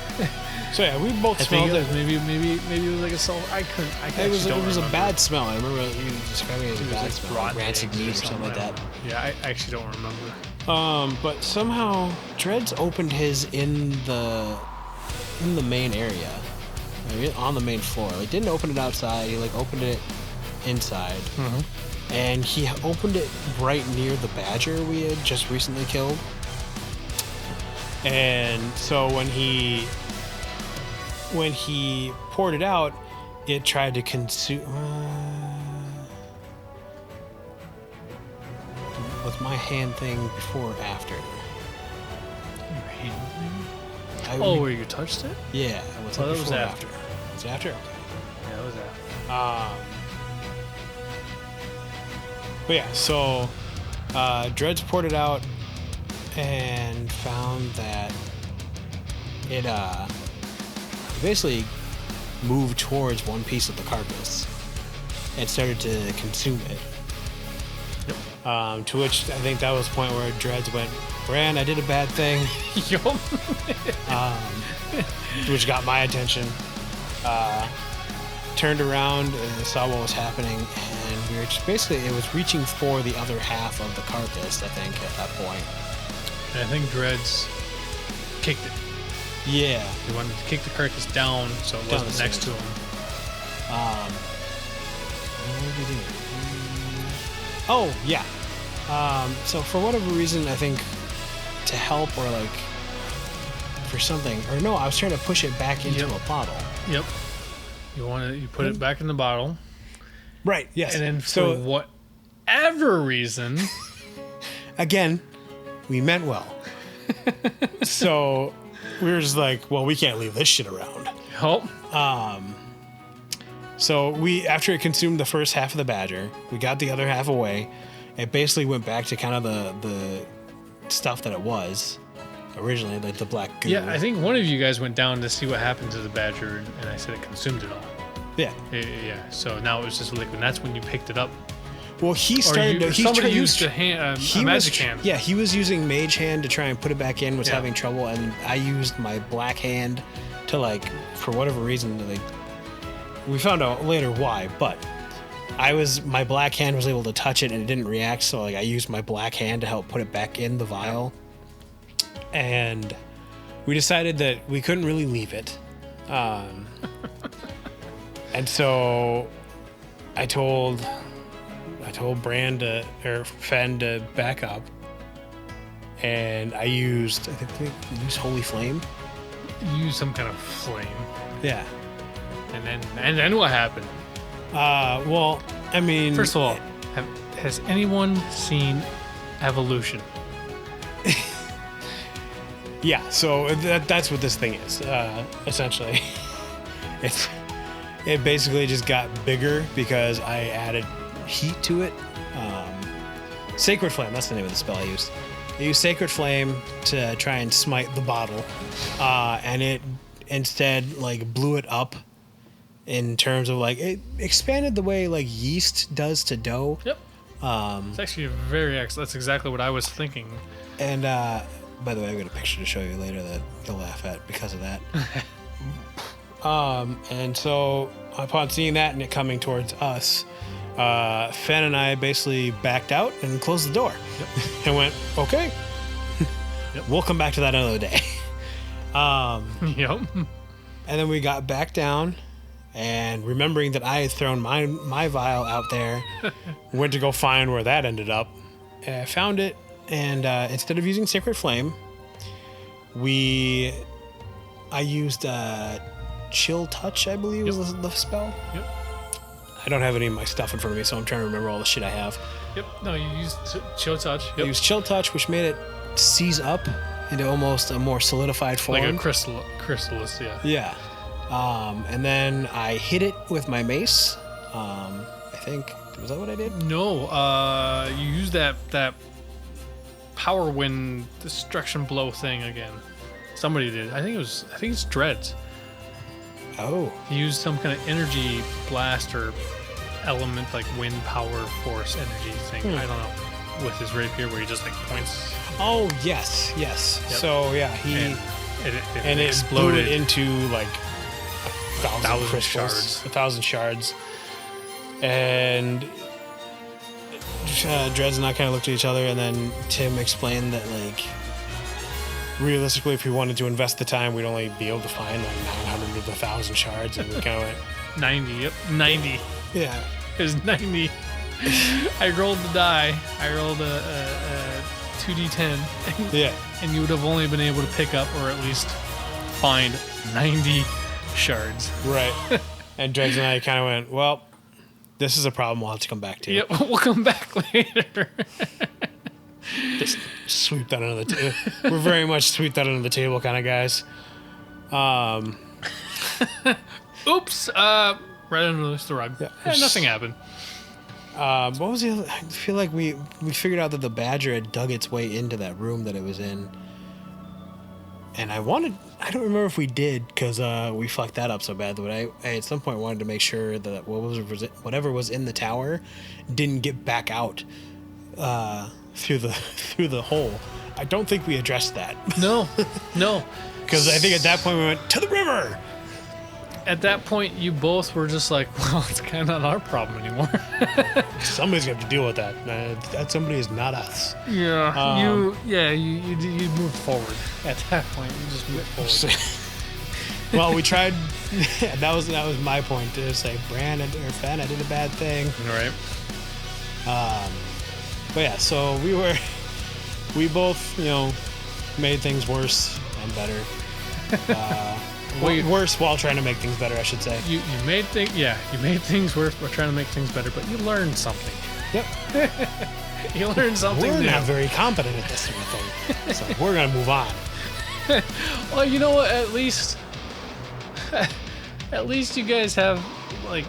So yeah, we both smelled it. Maybe it was like a sulfur. It was a bad smell. I remember you describing it as a bad smell, like rancid meat or something like that. Yeah, I actually don't remember. But somehow Dreads opened his in the main area, on the main floor. Like, didn't open it outside. He like opened it inside, and he opened it right near the badger we had just recently killed. And so when he poured it out, it tried to consume. Was my hand thing before or after? Your hand thing? Where you touched it? Yeah. That was after. Was it after? Okay. Yeah, that was after. But yeah, so Dreads poured it out and found that it basically moved towards one piece of the carcass and started to consume it. Yep. To which I think that was the point where Dreads went, Bran, I did a bad thing. Yup. Which got my attention. Turned around and saw what was happening, and we were just basically, it was reaching for the other half of the carcass, I think, at that point. And I think Dreads kicked it. Yeah. He wanted to kick the carcass down so it wasn't next to him. What did we do? Oh, yeah. So for whatever reason, I think to help or like for something, or no, I was trying to push it back into a bottle. Yep. You put it back in the bottle. Right, yes. And then for whatever reason, again, we meant well. So we were just like, well, we can't leave this shit around. Help. So after it consumed the first half of the badger, we got the other half away. It basically went back to kind of the stuff that it was originally, like the black goo. Yeah, I think one of you guys went down to see what happened to the badger, and I said it consumed it all. Yeah. Yeah. So now it was just liquid. And that's when you picked it up. Well, he started. Somebody used a magic hand. Yeah, he was using mage hand to try and put it back in. Was having trouble, and I used my black hand to for whatever reason, we found out later why, but my black hand was able to touch it and it didn't react. So I used my black hand to help put it back in the vial, and we decided that we couldn't really leave it, and so I told Fenn to back up, and I think we used Holy Flame. You used some kind of flame. Yeah. And then what happened? Well, I mean, first of all, has anyone seen Evolution? Yeah. So that's what this thing is. Essentially, it basically just got bigger because I added heat to it. Sacred Flame, that's the name of the spell I used. I used Sacred Flame to try and smite the bottle, and it instead blew it up in terms of it expanded the way yeast does to dough. Yep. It's actually that's exactly what I was thinking. And by the way, I've got a picture to show you later that you'll laugh at because of that. And so upon seeing that and it coming towards us, Fenn and I basically backed out and closed the door. Yep. And went, okay, we'll come back to that another day. Yep. And then we got back down, and remembering that I had thrown my vial out there, went to go find where that ended up. I found it, and instead of using Sacred Flame, I used Chill Touch, I believe was the spell. Yep. I don't have any of my stuff in front of me, so I'm trying to remember all the shit I have. Yep. No, you used Chill Touch. Yep. I used Chill Touch, which made it seize up into almost a more solidified form. Like a chrysalis, yeah. Yeah. And then I hit it with my mace. I think, was that what I did? No, you use that power wind destruction blow thing again. Somebody did. I think it's Dreads. Oh. He used some kind of energy blast or element, like wind power force energy thing. I don't know. With his rapier, where he just like points. Oh yes. Yep. So yeah, it exploded into like 1,000 crystals, shards. 1,000 shards, and Dredz and I kind of looked at each other, and then Tim explained that like realistically, if we wanted to invest the time, we'd only be able to find like 900 of the 1,000 shards, and we kind of went 90. Yep, 90. Yeah, it was 90. I rolled the die. I rolled a 2d10. Yeah. And you would have only been able to pick up or at least find 90 shards. Right. And Dredge and I kind of went, well, this is a problem we'll have to come back to. Yep, we'll come back later. Just sweep that under the table. We're very much sweep that under the table kind of guys. Oops. Right under the rug. Yeah, nothing happened. What was the other? I feel like we figured out that the badger had dug its way into that room that it was in. And I don't remember if we did because we fucked that up so bad, but I at some point wanted to make sure that whatever was in the tower didn't get back out through the hole. I don't think we addressed that. No. Because I think at that point we went to the river. At that point, you both were just like, well, it's kind of not our problem anymore. Somebody's going to have to deal with that. That somebody is not us. Yeah. You moved forward. At that point, you just moved forward. Well, we tried. That was my point to say, Fran, I did a bad thing. Right. But yeah, so we both, made things worse and better. Worse while trying to make things better, I should say. You made things worse while trying to make things better, but you learned something. Yep. You learned something We're new. not very competent at this sort of thing, so we're gonna move on. Well, you know what? At least you guys have like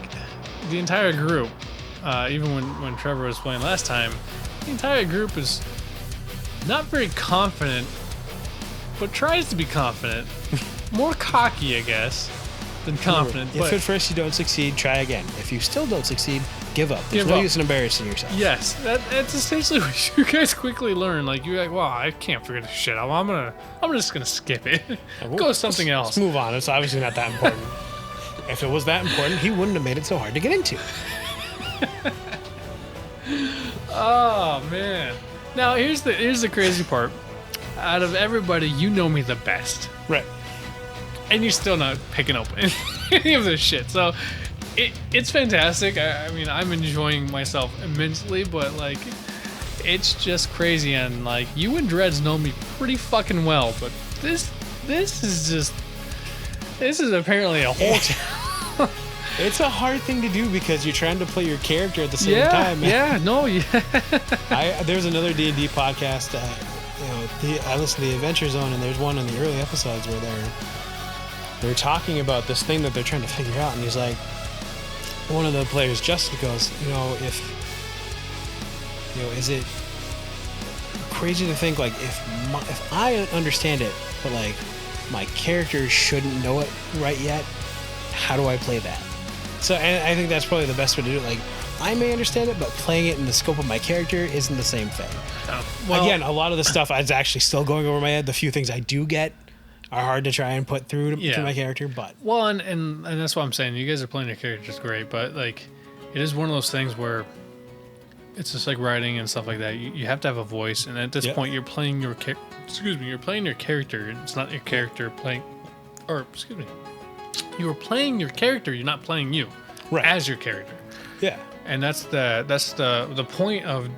the entire group. Even when Trevor was playing last time, the entire group is not very confident, but tries to be confident. More cocky, I guess, than confident. If at first you don't succeed, try again. If you still don't succeed, give up. There's no use in embarrassing yourself. Yes, that's essentially what you guys quickly learn. Like you're like, well, I can't figure this shit out. I'm just gonna skip it. Go with something else. Let's move on. It's obviously not that important. If it was that important, he wouldn't have made it so hard to get into. Oh man! Now here's the crazy part. Out of everybody, you know me the best. Right. And you're still not picking up any of this shit. So it's fantastic. I mean, I'm enjoying myself immensely, but like, it's just crazy. And like, you and Dreads know me pretty fucking well, but this is apparently a whole. It's a hard thing to do because you're trying to play your character at the same time. There's another D&D podcast. I listen to the Adventure Zone, and there's one in the early episodes where they're talking about this thing that they're trying to figure out, and he's like, one of the players, Justin, goes, is it crazy to think like if I understand it, but like my character shouldn't know it right yet, how do I play that? So, and I think that's probably the best way to do it. Like, I may understand it, but playing it in the scope of my character isn't the same thing. Well, again, a lot of the stuff is actually still going over my head. The few things I do get are hard to try and put through to my character, but... Well, and that's what I'm saying. You guys are playing your characters great, but, like, it is one of those things where it's just like writing and stuff like that. You have to have a voice, and at this point, you're playing your you're playing your character. It's not your character playing... You are playing your character, you're not playing you as your character. Yeah. And that's the point of,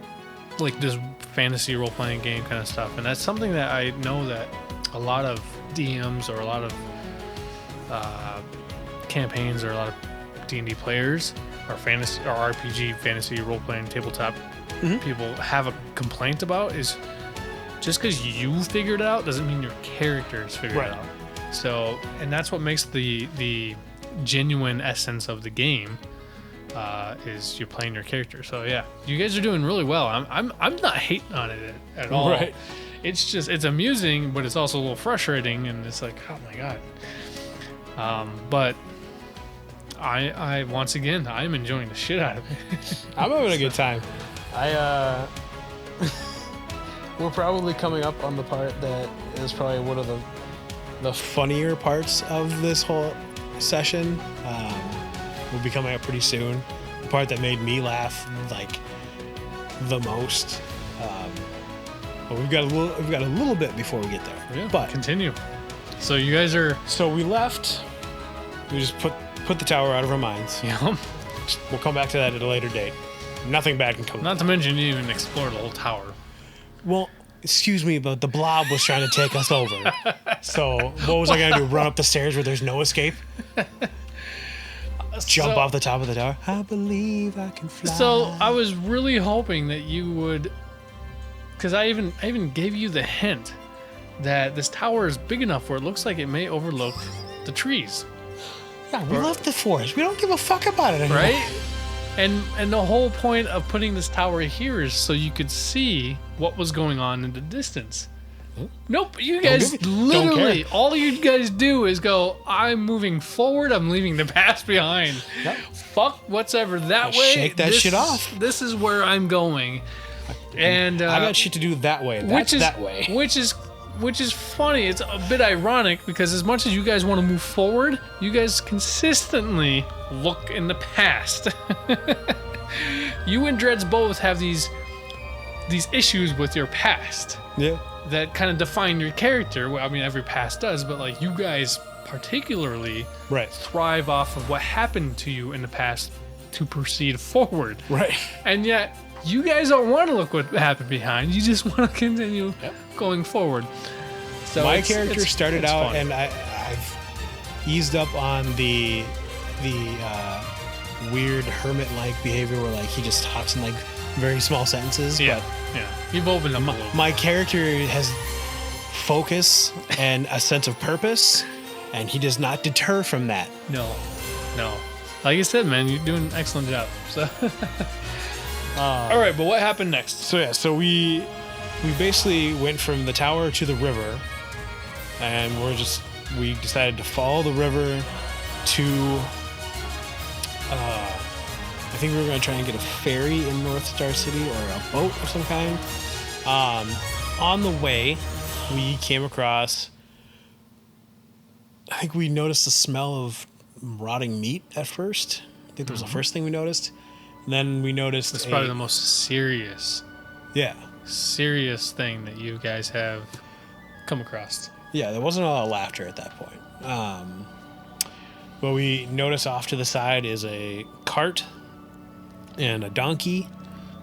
like, this fantasy role-playing game kind of stuff. And that's something that I know that a lot of DMs or a lot of campaigns or a lot of D&D players or fantasy or RPG fantasy role-playing tabletop people have a complaint about is just because you figured it out doesn't mean your characters figured Right. it out. So, and that's what makes the genuine essence of the game is you're playing your character. So yeah, you guys are doing really well. I'm not hating on it at all. Right. It's just it's amusing, but it's also a little frustrating, and it's like, oh my god. But I once again I'm enjoying the shit out of it. I'm having a good time. We're probably coming up on the part that is probably one of the funnier parts of this whole session. Will be coming up pretty soon. The part that made me laugh like the most. But we've got a little bit before we get there. Yeah, but continue. So you guys are so we left. We just put the tower out of our minds. yeah. We'll come back to that at a later date. Nothing bad can come. Not to mention you didn't even explore the whole tower. Well, excuse me, but the blob was trying to take us over. So what was I gonna do? Run up the stairs where there's no escape? Jump off the top of the tower? I believe I can fly. So I was really hoping that you would, because I even gave you the hint that this tower is big enough where it looks like it may overlook the trees, Yeah, we left the forest. We don't give a fuck about it anymore. right? And the whole point of putting this tower here is so you could see what was going on in the distance. Nope, you guys don't literally, care. all you guys do is go, I'm moving forward, I'm leaving the past behind. Yep. Fuck what's ever that way. Shake that shit off. This is where I'm going. And I got shit to do that way. That's that way. Which is funny. It's a bit ironic because as much as you guys want to move forward, you guys consistently look in the past. You and Dreads both have these issues with your past Yeah. that kind of define your character. Well, I mean, every past does, but like you guys particularly Right. thrive off of what happened to you in the past to proceed forward. Right. And yet, you guys don't want to look what happened behind. You just want to continue going forward. So My character started it's out, fun. and I've eased up on the weird hermit-like behavior where like he just talks in like very small sentences. yeah, yeah. You've opened up a little. My character has focus and a sense of purpose, and he does not deter from that. No. Like you said, man, you're doing an excellent job. So, all right, but what happened next? So yeah, so we basically went from the tower to the river, and we decided to follow the river to. I think we were going to try and get a ferry in North Star City or a boat of some kind. On the way, we came across. I think we noticed the smell of rotting meat at first. I think that was the first thing we noticed. And then we noticed. It's probably the most serious thing that you guys have come across. Yeah, there wasn't a lot of laughter at that point. What we notice off to the side is a cart and a donkey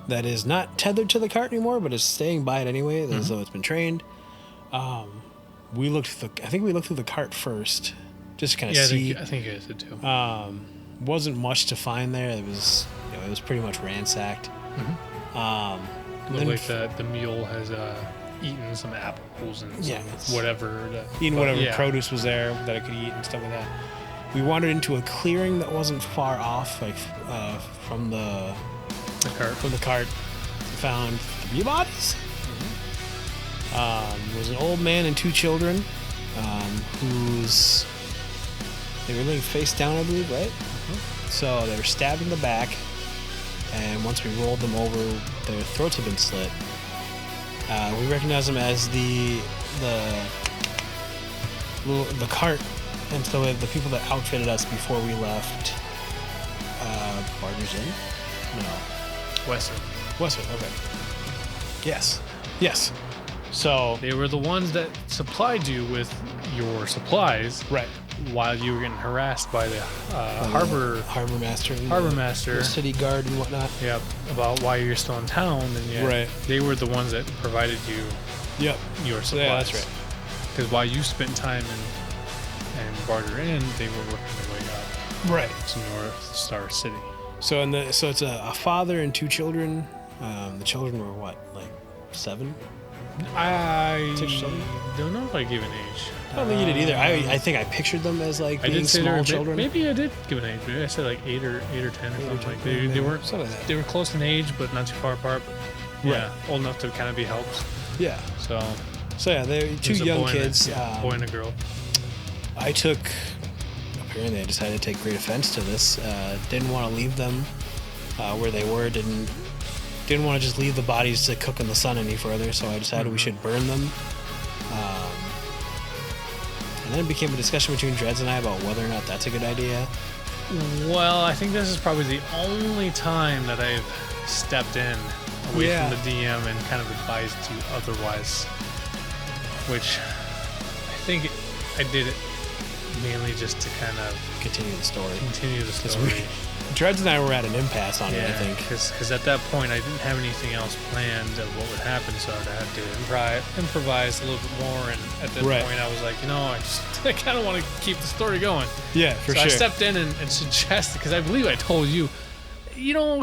that is not tethered to the cart anymore, but is staying by it anyway, as though it's been trained. We looked through the cart first, just to kind of see. I think you guys did too. Wasn't much to find there. It was pretty much ransacked. Looked like the mule has eaten some apples and some whatever. Produce was there that it could eat and stuff like that. We wandered into a clearing that wasn't far off, like from the cart. We found 3 bodies. There was an old man and 2 children, they were laying face down, I believe, right? So they were stabbed in the back, and once we rolled them over, their throats had been slit. We recognized them as the cart, and so the people that outfitted us before we left. Barter's Inn? No. Western. Okay. Yes. So They were the ones that supplied you with your supplies, right. while you were getting harassed by the harbor master, and master, the city guard and whatnot. Yep, about why you're still in town, and yet Right. they were the ones that provided you Yep. your supplies. Yeah, that's right. Because while you spent time in Barter Inn, they were working their way up Right. to North Star City. So it's a father and 2 children. The children were what, like 7? I 6 or 7? don't know if I gave an age. I don't think you did either. I think I pictured them as like I being did say small children. Maybe I did give an age. Maybe I said like 8 or 10 or something. Like they weren't. Something like that. They were close in age, but not too far apart. But yeah, old enough to kind of be helped. Yeah. So yeah, they're two there's a young boy and a- kids. yeah, boy and a girl. Apparently I decided to take great offense to this. Didn't want to leave them where they were. Didn't want to just leave the bodies to cook in the sun any further. So I decided we should burn them. And then it became a discussion between Dreads and I about whether or not that's a good idea. Well, I think this is probably the only time that I've stepped in away from the DM and kind of advised you otherwise. Which I think I did it mainly just to kind of Continue the story. story. Dreads and I were at an impasse on it, I Yeah, think. because at that point I didn't have anything else planned of what would happen, so I'd have to improvise a little bit more. And at that point, I was like, I kind of want to keep the story going. Yeah, for So sure. I stepped in and suggested, because I believe I told you,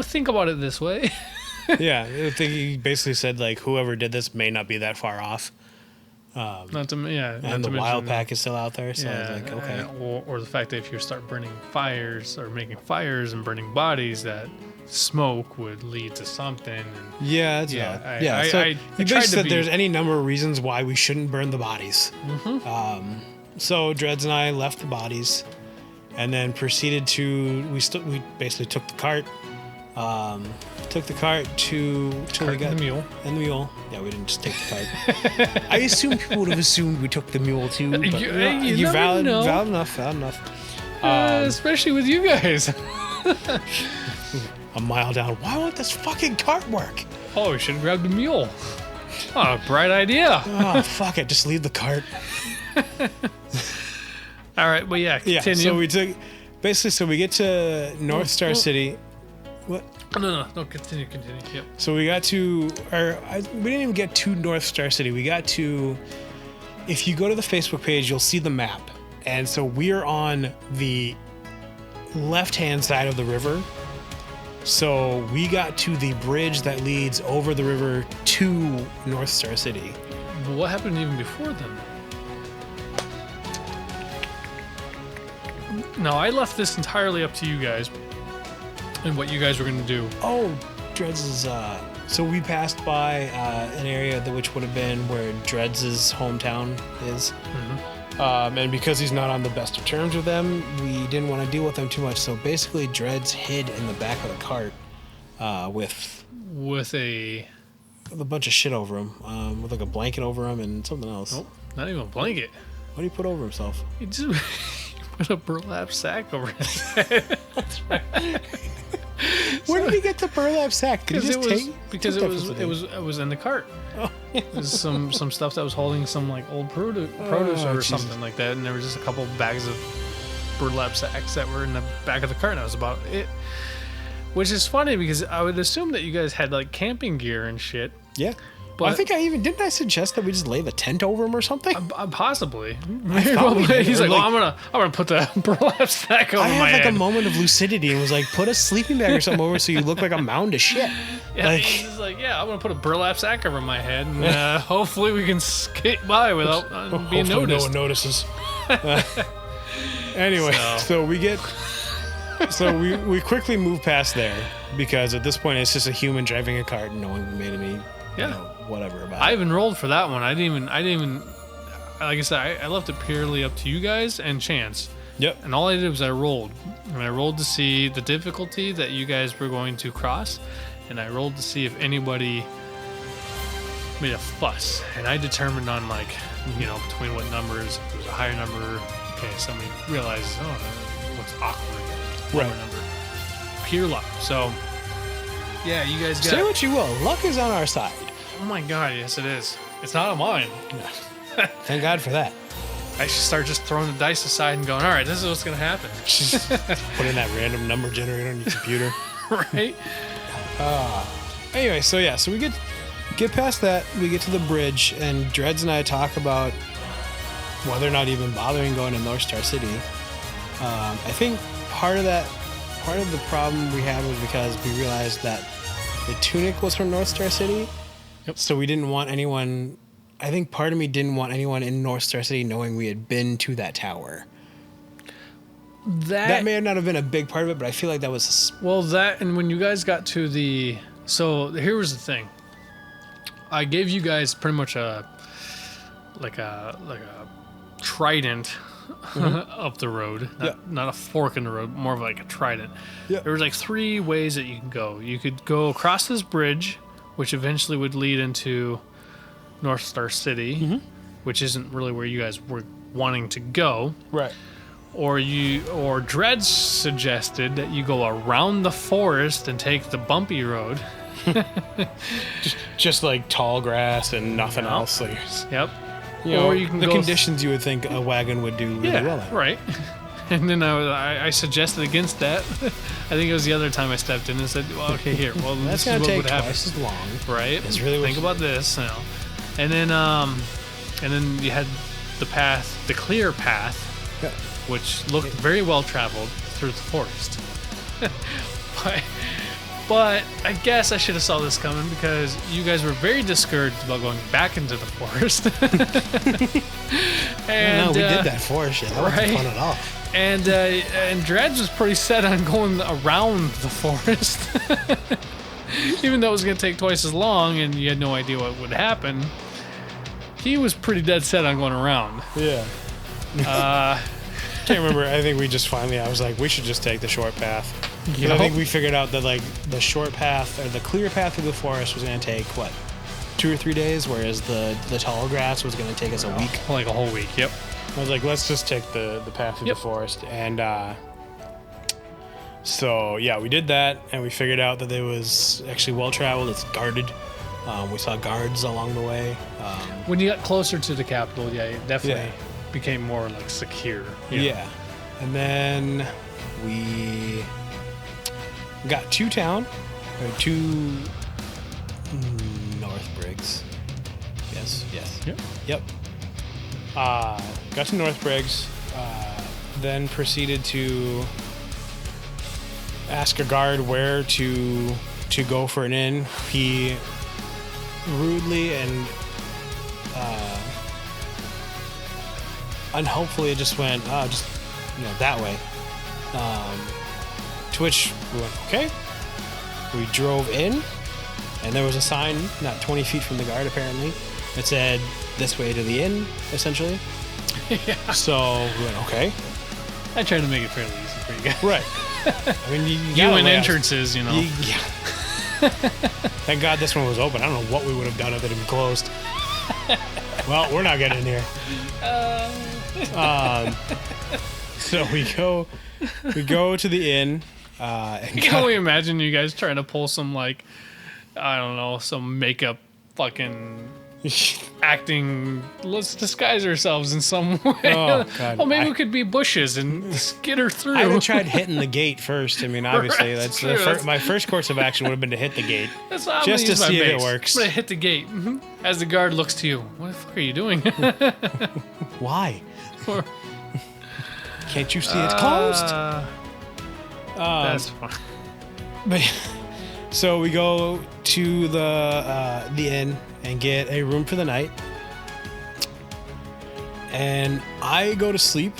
think about it this way. Yeah, I think he basically said like whoever did this may not be that far off. And And the wild pack is still out there, so I was like, okay. Or the fact that if you start burning fires or making fires and burning bodies, that smoke would lead to something. And Yeah, that's Yeah, valid. so he tried basically to said be- there's any number of reasons why we shouldn't burn the bodies. So Dreads and I left the bodies, and then proceeded to we basically took the cart. Till we got the mule. and the mule. Yeah, we didn't just take the cart. I assume people would have assumed we took the mule too. But You never valid know. Valid enough. Especially with you guys. A mile down. Why won't this fucking cart work? Oh, we should have grabbed the mule. Oh, bright idea. Oh, fuck it. Just leave the cart. All right, well, yeah, Yeah, continue. so we took... Basically, so we get to North Star City. What? No, continue. Yep. So we got to... we didn't even get to North Star City. We got to... If you go to the Facebook page, you'll see the map. And so we're on the left-hand side of the river. So we got to the bridge that leads over the river to North Star City. What happened even before then? No, I left this entirely up to you guys and what you guys were going to do. Oh, Dreads' so we passed by an area which would have been where Dreads' hometown is. And because he's not on the best of terms with them, we didn't want to deal with them too much. So basically, Dreads hid in the back of the cart with a bunch of shit over him, with like a blanket over him and something else. Nope, not even a blanket. What do you put over himself? He just put a burlap sack over his head. Where did he get the burlap sack? Did he just take? Because take it that was from it something? was in the cart. Oh. There's some stuff that was holding some like old produce or Jesus. something like that, and there was just a couple bags of burlap sacks that were in the back of the cart, and that was about it. Which is funny because I would assume that you guys had like camping gear and shit. Yeah. But I think didn't I suggest that we just lay the tent over him or something? possibly. thought we did, He's or like, like- well, I'm gonna put the burlap sack over I my had like head. a moment of lucidity and was like, put a sleeping bag or something over so you look like a mound of shit. Yeah, Like- he's just like, I'm gonna put a burlap sack over my head, and hopefully we can skate by without being Hopefully noticed. no one notices. Anyway, so we quickly move past there because at this point it's just a human driving a cart and no one made any whatever about I it. even rolled for that one. I didn't even. Like I said, I left it purely up to you guys and chance. Yep. And all I did was I rolled, and I rolled to see the difficulty that you guys were going to cross, and I rolled to see if anybody made a fuss. And I determined on between what numbers. If it was a higher number, okay, somebody realizes, what's awkward. Lower Right. number. Pure luck. So, yeah, you guys got. Say what you will, luck is on our side. Oh my god, yes it is. It's not on mine. Thank God for that. I should start just throwing the dice aside and going, all right, this is what's going to happen. Just put in that random number generator on your computer. Right? Anyway, so we get past that, we get to the bridge, and Dreads and I talk about whether or not even bothering going to North Star City. I think part of the problem we had was because we realized that the tunic was from North Star City, Yep. So we didn't want anyone. I think part of me didn't want anyone in North Star City knowing we had been to that tower. That may not have been a big part of it, but I feel like that was. Well, that, and when you guys got to the, so here was the thing. I gave you guys pretty much a trident up the road, not a fork in the road, more of like a trident. Yeah. There was like 3 ways that you can go. You could go across this bridge, which eventually would lead into North Star City, which isn't really where you guys were wanting to go. Right. Or Dredge suggested that you go around the forest and take the bumpy road. just like tall grass and nothing else. Like, Yep. or you can the conditions you would think a wagon would do really well in. Right. And then I suggested against that. I think it was the other time I stepped in and said, well, okay, here. Well, that's this is going what to take would happen. twice as long. Right. It's really think about this. You know. And then you had the path, the clear path, which looked very well traveled through the forest. But I guess I should have saw this coming because you guys were very discouraged about going back into the forest. And no, we did that forest shit. That wasn't fun at all. And Dredge was pretty set on going around the forest. Even though it was going to take twice as long and you had no idea what would happen, he was pretty dead set on going around. Yeah. Can't remember. I think we just finally, I was like, we should just take the short path. Yep. I think we figured out that like the short path or the clear path through the forest was going to take, 2 or 3 days, whereas the tall grass was going to take us a week. Like a whole week, yep. I was like, let's just take the path through the forest. And so, yeah, we did that, and we figured out that it was actually well-traveled. It's guarded. We saw guards along the way. When you got closer to the capital, it definitely became more like secure. Yeah. And then we got to town, or to North Briggs. Yes. Yep. Got to North Briggs, then proceeded to ask a guard where to go for an inn. He rudely and unhelpfully just went, that way. To which we went, okay. We drove in, and there was a sign not 20 feet from the guard, apparently, that said, this way to the inn, essentially. Yeah. So we went, okay. I tried to make it fairly easy for you guys. Right. I mean, you and entrances, Yeah. Thank God this one was open. I don't know what we would have done if it had been closed. Well, we're not getting in here. So we go to the inn. And can only imagine you guys trying to pull some some makeup fucking acting. Let's disguise ourselves in some way. Oh, God. Maybe we could be bushes and skitter through. I would have tried hitting the gate first. I mean, obviously, That's that's true. my first course of action would have been to hit the gate. That's how I'm just gonna to use my see if it base. works. I'm gonna hit the gate as the guard looks to you. What the fuck are you doing? Why? Can't you see it's closed? That's fine. But so we go to the inn and get a room for the night, and I go to sleep.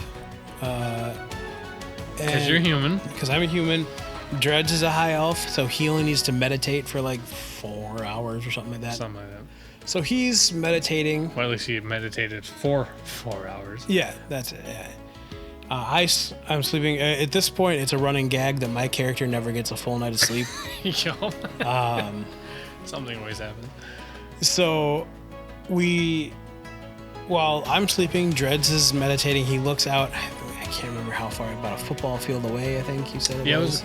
Because you're human. Because I'm a human. Dredge is a high elf, so he only needs to meditate for like 4 hours or something like that. Something like that. So he's meditating. Well, at least he meditated for 4 hours. Yeah, that's it. Yeah. I'm sleeping. At this point, it's a running gag that my character never gets a full night of sleep. Something always happens. So while I'm sleeping, Dredge is meditating. He looks out. I can't remember how far. About a football field away, I think you said. It was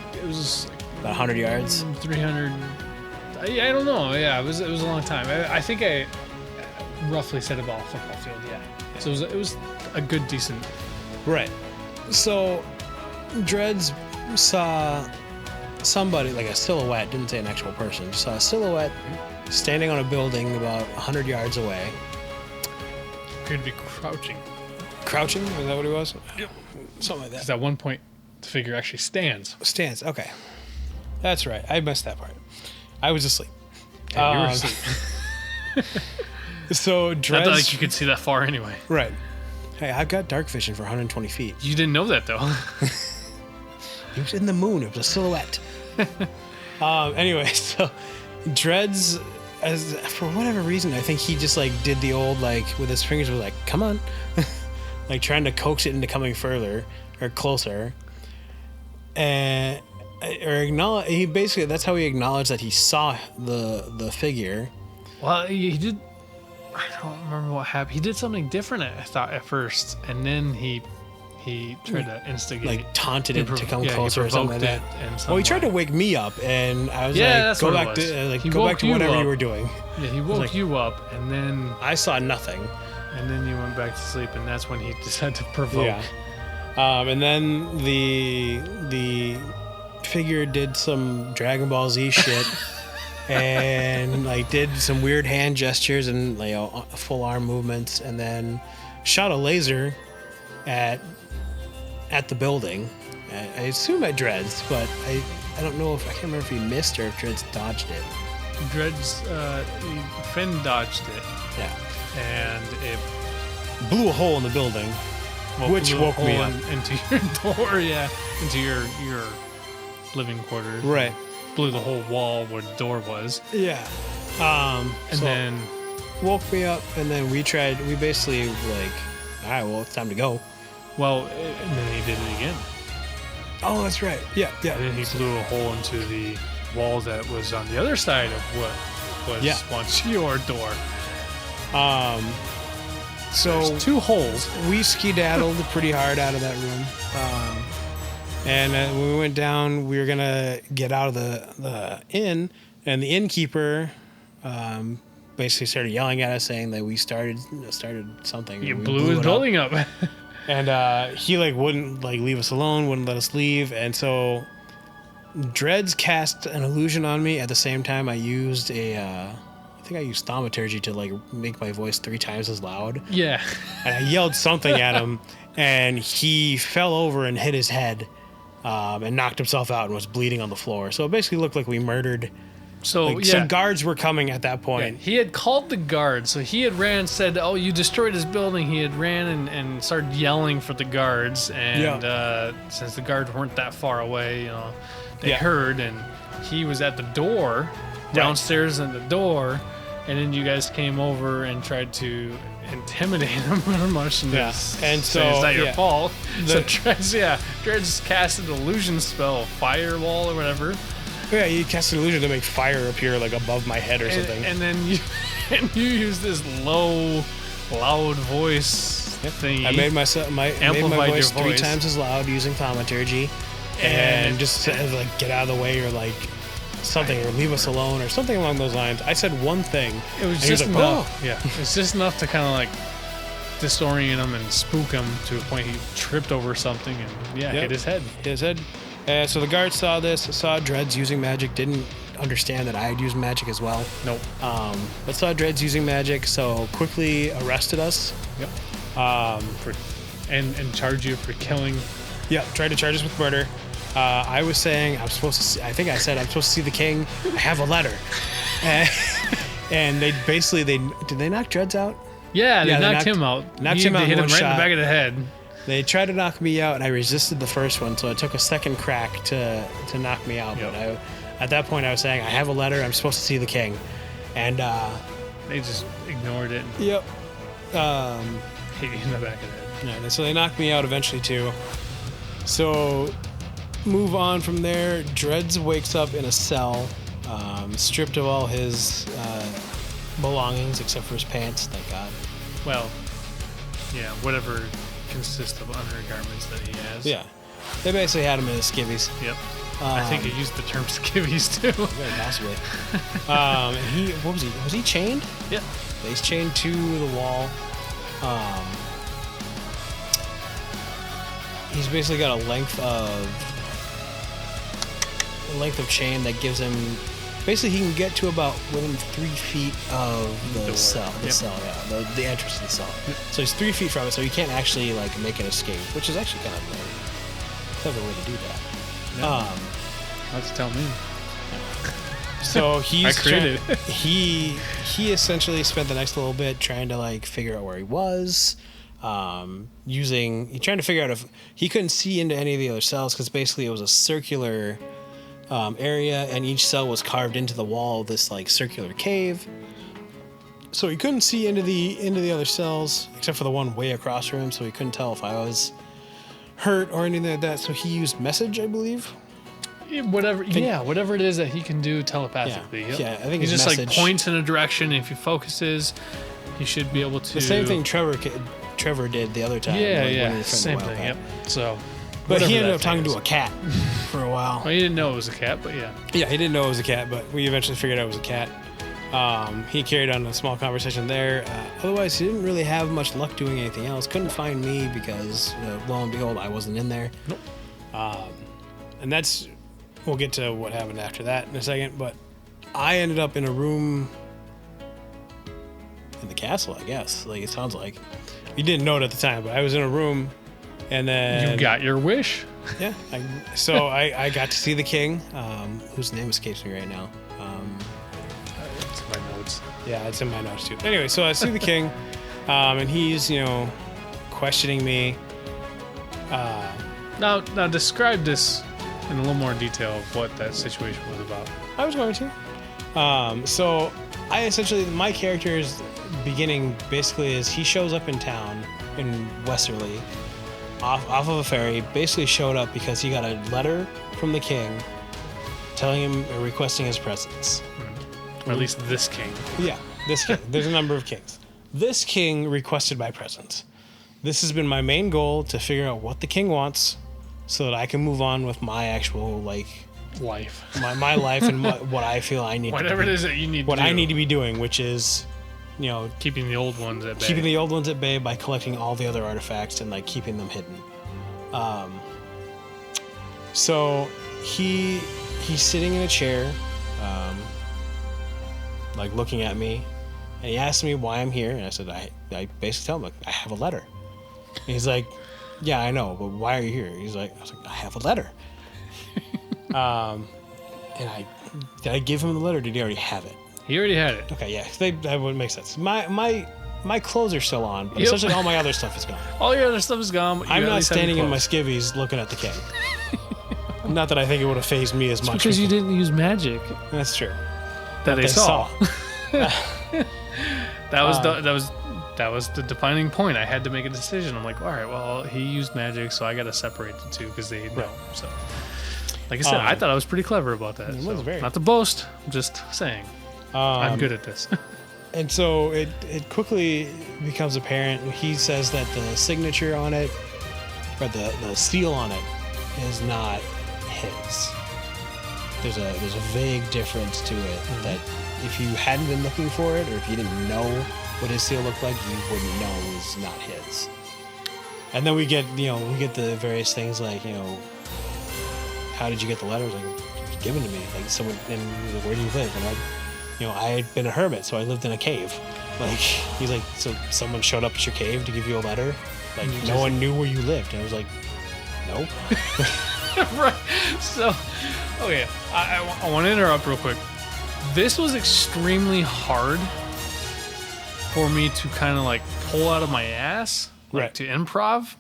about 100 yards. 300. I don't know. Yeah, it was a long time. I think I roughly said about a football field. Yeah. So it was a good, decent. Right. So Dredge saw somebody, like a silhouette, didn't say an actual person, saw a silhouette standing on a building about 100 yards away. Could be crouching. Crouching? Is that what he was? Yep. Something like that. Because at one point, the figure actually stands. Stands, okay. That's right. I missed that part. I was asleep. Yeah, you were asleep. So Not Dred's that like you could see that far anyway. right. Hey, I've got dark vision for 120 feet. You didn't know that though. He was in the moon. It was a silhouette. Anyway, so Dred's, as for whatever reason, I think he just like did the old like with his fingers was like, come on, like trying to coax it into coming further or closer, and or acknowledge. He basically that's how he acknowledged that he saw the figure. Well, he did. I don't remember what happened. He did something different, I thought, at first, and then he tried to instigate, Like taunted it to come he closer or something like that. Well, he tried to wake me up, and I was like, that's "Go what it back was. to like He go back woke to you whatever up. you were doing." Yeah, he woke like- you up, and then I saw nothing. you went back to sleep, and that's when he decided to provoke. Yeah. And then the figure did some Dragon Ball Z shit, and like did some weird hand gestures and full arm movements, and then shot a laser at the building. I assume at Dred's, but I don't know if I can't remember if he missed or if Dred's dodged it. Dred's Finn dodged it, Yeah. and it Blew a hole in the building, which blew a woke me hole up. into your door. Yeah, into your living quarters. Right. Blew the whole wall where the door was, Yeah. and So then woke me up, and then we basically like, all right, well, it's time to go. and then he did it again. Oh, that's right. Yeah, yeah. And then he blew a hole into the wall that was on the other side of what was Yeah. once your door. So There's 2 holes. we skedaddled pretty hard out of that room. And when we went down, we were gonna get out of the inn, and the innkeeper basically started yelling at us, saying that we started something. You We blew his it up. building up. And he like wouldn't like leave us alone, wouldn't let us leave, and so Dred's cast an illusion on me. At the same time, I used I think I used thaumaturgy to like make my voice 3 times as loud. Yeah. And I yelled something at him, and he fell over and hit his head, and knocked himself out and was bleeding on the floor. So it basically looked like we murdered. So Some guards were coming at that Yeah, point. he had called the guards. So he had ran, said, "Oh, you destroyed his building." He had ran and started yelling for the guards. And since the guards weren't that far away, they Yeah. heard. And he was at the door, downstairs in the door. And then you guys came over and tried to intimidate him pretty much. And Yeah. just And say so, it's not your yeah. fault. So The- Dred's cast an illusion spell, firewall or whatever. Yeah, he cast an illusion to make fire appear like above my head or something. And then you use this loud voice thingy. I made made my Amplified your voice 3 voice. times as loud using thaumaturgy, and just said, like, get out of the way, or like something, or leave us alone, or something along those lines. I said one thing. It was and he just like, enough. Yeah, it's just enough to kind of like disorient him and spook him to a point he tripped over something and hit his head. Hit his head. So the guards saw this, saw Dred's using magic, didn't understand that I had used magic as well. Nope. But saw Dred's using magic, so quickly arrested us. Yep. And charge you for killing. Yeah, tried to charge us with murder. I was saying I think I said I'm supposed to see the king. I have a letter. And they did they knock Dred's out? Yeah, they Yeah, knocked him out. knocked him out They hit in him one right in shot. the back of the head. They tried to knock me out, and I resisted the first one, so it took a second crack to knock me out. Yep. But at that point, I was saying, I have a letter. I'm supposed to see the king, and They just ignored it and yep. hit you in the back of the head. Yeah, so they knocked me out eventually too. So move on from there. Dredz wakes up in a cell, stripped of all his belongings except for his pants. Thank God. Well, yeah, whatever consists of undergarments that he has. Yeah, they basically had him in his skivvies. Yep. I think he used the term skivvies too. Very possibly. And he, what was he? Was he chained? Yeah. He's chained to the wall. He's basically got a length of chain that gives him. Basically, he can get to about within 3 feet of the Door. cell. The Yep. cell, yeah, the entrance to the cell. Yep. So he's 3 feet from it, so he can't actually like make an escape, which is actually kind of a clever way to do that. Yeah. Let's tell me. So he's I created it. he essentially spent the next little bit trying to like figure out where he was, trying to figure out if he couldn't see into any of the other cells because basically it was a circular area and each cell was carved into the wall of this like circular cave. So he couldn't see into the other cells except for the one way across from him. So he couldn't tell if I was hurt or anything like that. So he used message, I believe. Whatever it is that he can do telepathically. Yeah, I think he it's just message. like points in a direction. And if he focuses, he should be able to. The same thing Trevor did the other time. Same thing. Yep. So, but he ended up talking to a cat for a while. Well, he didn't know it was a cat, but yeah. Yeah, he didn't know it was a cat, but we eventually figured out it was a cat. He carried on a small conversation there. Otherwise, he didn't really have much luck doing anything else. Couldn't find me because, lo and behold, I wasn't in there. Nope. And that's... We'll get to what happened after that in a second, but I ended up in a room in the castle, I guess. Like, it sounds like. You didn't know it at the time, but I was in a room, and then... You got your wish. Yeah. I got to see the king, whose name escapes me right now. It's in my notes. Yeah, it's in my notes, too. Anyway, so I see the king, and he's, questioning me. Now describe this in a little more detail of what that situation was about. I was going to. So I essentially, my character's beginning basically is he shows up in town in Westerly off of a ferry, basically showed up because he got a letter from the king telling him, requesting his presence. Or at least this king. Yeah, this king. There's a number of kings. This king requested my presence. This has been my main goal, to figure out what the king wants so that I can move on with my actual, life. My life and what I feel I need Whatever to do. it is that you need What to do. I need to be doing, which is, keeping the old ones at bay. keeping the old ones at bay by collecting all the other artifacts and, keeping them hidden. So he's sitting in a chair, looking at me, and he asked me why I'm here, and I said, I basically tell him, I have a letter. And he's like, yeah, I know, but why are you here? I was like, I have a letter. And did I give him the letter, or did he already have it? He already had it. Okay, yeah, that would make sense. My clothes are still on, but Yep. essentially all my other stuff is gone. All your other stuff is gone. But you I'm at not least have your standing in my clothes. skivvies looking at the king. Not that I think it would have fazed me as much. Because you didn't use magic That's true. that they saw. Um, That was the defining point. I had to make a decision. I'm like, all right, well, he used magic, so I got to separate the two because they know. So, like I said, I thought I was pretty clever about that. It was So, very. not to boast, I'm just saying. I'm good at this. And so it quickly becomes apparent. He says that the signature on it, or the seal on it, is not his. There's a vague difference to it that if you hadn't been looking for it, or if you didn't know what his seal looked like, you wouldn't know it was not his. And then we get the various things like, how did you get the letters? Like, it was given to me. Like someone, and he's like, where do you live? And I had been a hermit, so I lived in a cave. Like, he's like, so someone showed up at your cave to give you a letter? Like, no one knew where you lived. And I was like, nope. Right. So, okay, I want to interrupt real quick. This was extremely hard for me to kind of pull out of my ass, Right. to improv.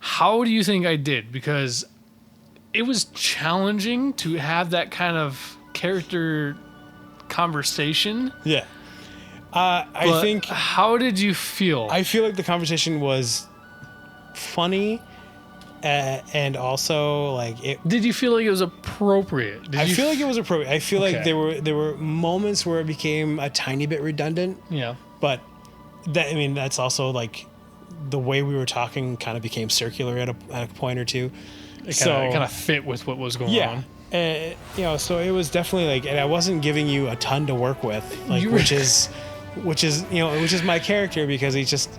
How do you think I did? Because it was challenging to have that kind of character conversation. Yeah. But I think how did you feel? I feel like the conversation was funny, and also it. Did you feel like it was appropriate? I feel like it was appropriate. I feel like Okay. there were moments where it became a tiny bit redundant, Yeah. but that's also the way we were talking kind of became circular at a point or two. It kind of fit with what was going on. So it was definitely and I wasn't giving you a ton to work with, which is my character, because he's just,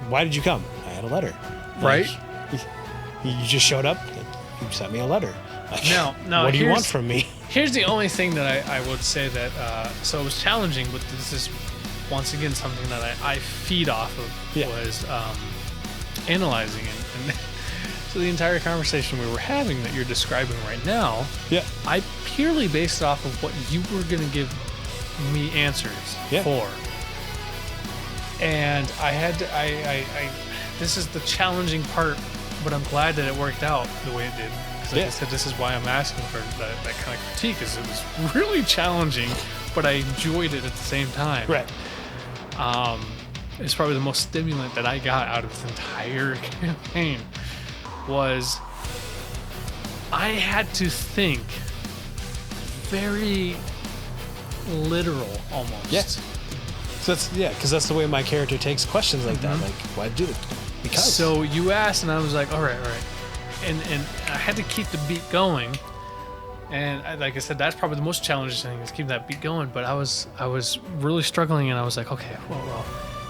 why did you come? I had a letter. Right. You just showed up. You sent me a letter. Now, what do you want from me? Here's the only thing that I would say that, so it was challenging, but this is once again something that I feed off of, Yeah. was analyzing. And So the entire conversation we were having that you're describing right now, Yeah. I purely based it off of what you were going to give me answers for. And I had to, this is the challenging part, but I'm glad that it worked out the way it did. Because like I said, this is why I'm asking for that kind of critique, because it was really challenging, but I enjoyed it at the same time. Right. It's probably the most stimulant that I got out of this entire campaign was I had to think very literal almost. Yeah. So that's because that's the way my character takes questions like that. Like, why do it? Because. So you asked, and I was like, all right, and I had to keep the beat going. And like I said, that's probably the most challenging thing is keep that beat going. But I was really struggling, and I was like, okay, well,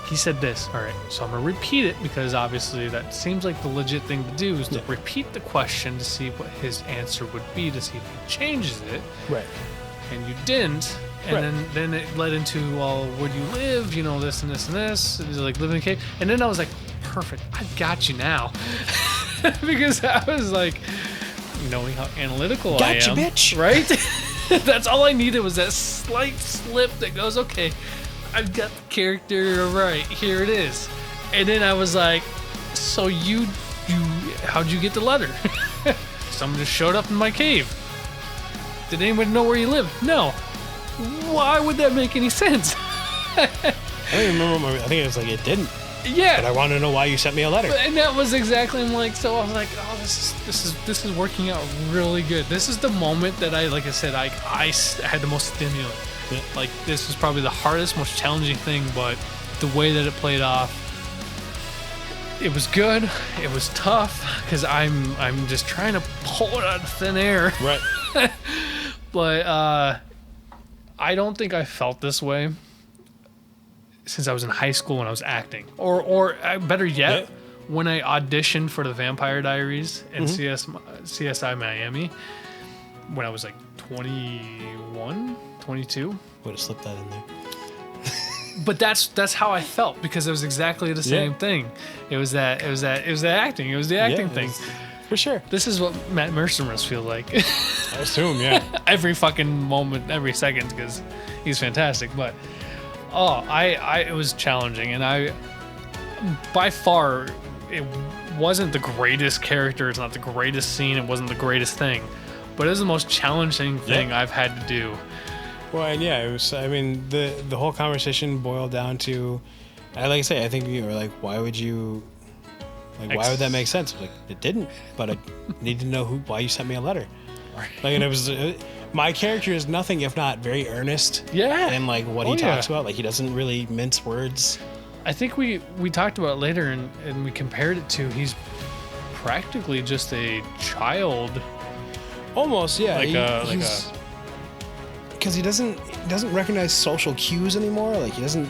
he said this. All right, so I'm gonna repeat it because obviously that seems like the legit thing to do is to repeat the question to see what his answer would be to see if he changes it. Right. And you didn't. And then it led into, well, where do you live? You know, this and this and this. And he's like, live in a cave. And then I was like, perfect. I've got you now. Because I was like, knowing how analytical I am. Gotcha, bitch. Right? That's all I needed was that slight slip that goes, okay, I've got the character right. Here it is. And then I was like, so you how'd you get the letter? Someone just showed up in my cave. Did anyone know where you live? No. Why would that make any sense? I don't even remember. I think it was like it didn't. Yeah. But I want to know why you sent me a letter. And that was exactly, I'm like, so I was like, oh, this is working out really good. This is the moment that I had the most stimulant. Yeah. Like, this was probably the hardest, most challenging thing, but the way that it played off, it was good. It was tough because I'm just trying to pull it out of thin air. Right. But I don't think I felt this way since I was in high school when I was acting, or better yet, when I auditioned for the Vampire Diaries in CSI Miami when I was like 21, 22. Would have slipped that in there. But that's how I felt because it was exactly the same thing. It was the acting. It was the acting thing. For sure. This is what Matt Mercer must feel like. I assume, yeah. Every fucking moment, every second, because he's fantastic. But it was challenging, and by far, it wasn't the greatest character. It's not the greatest scene. It wasn't the greatest thing, but it was the most challenging thing I've had to do. Well, and it was. I mean, the whole conversation boiled down to, like I say, I think you were like, why would you? Like, why would that make sense? Like, it didn't, but I need to know why you sent me a letter. Like, and it was, my character is nothing if not very earnest. Yeah. And like what he talks about, like he doesn't really mince words. I think we talked about it later and we compared it to he's practically just a child. Almost, yeah. Because he doesn't recognize social cues anymore. Like he doesn't,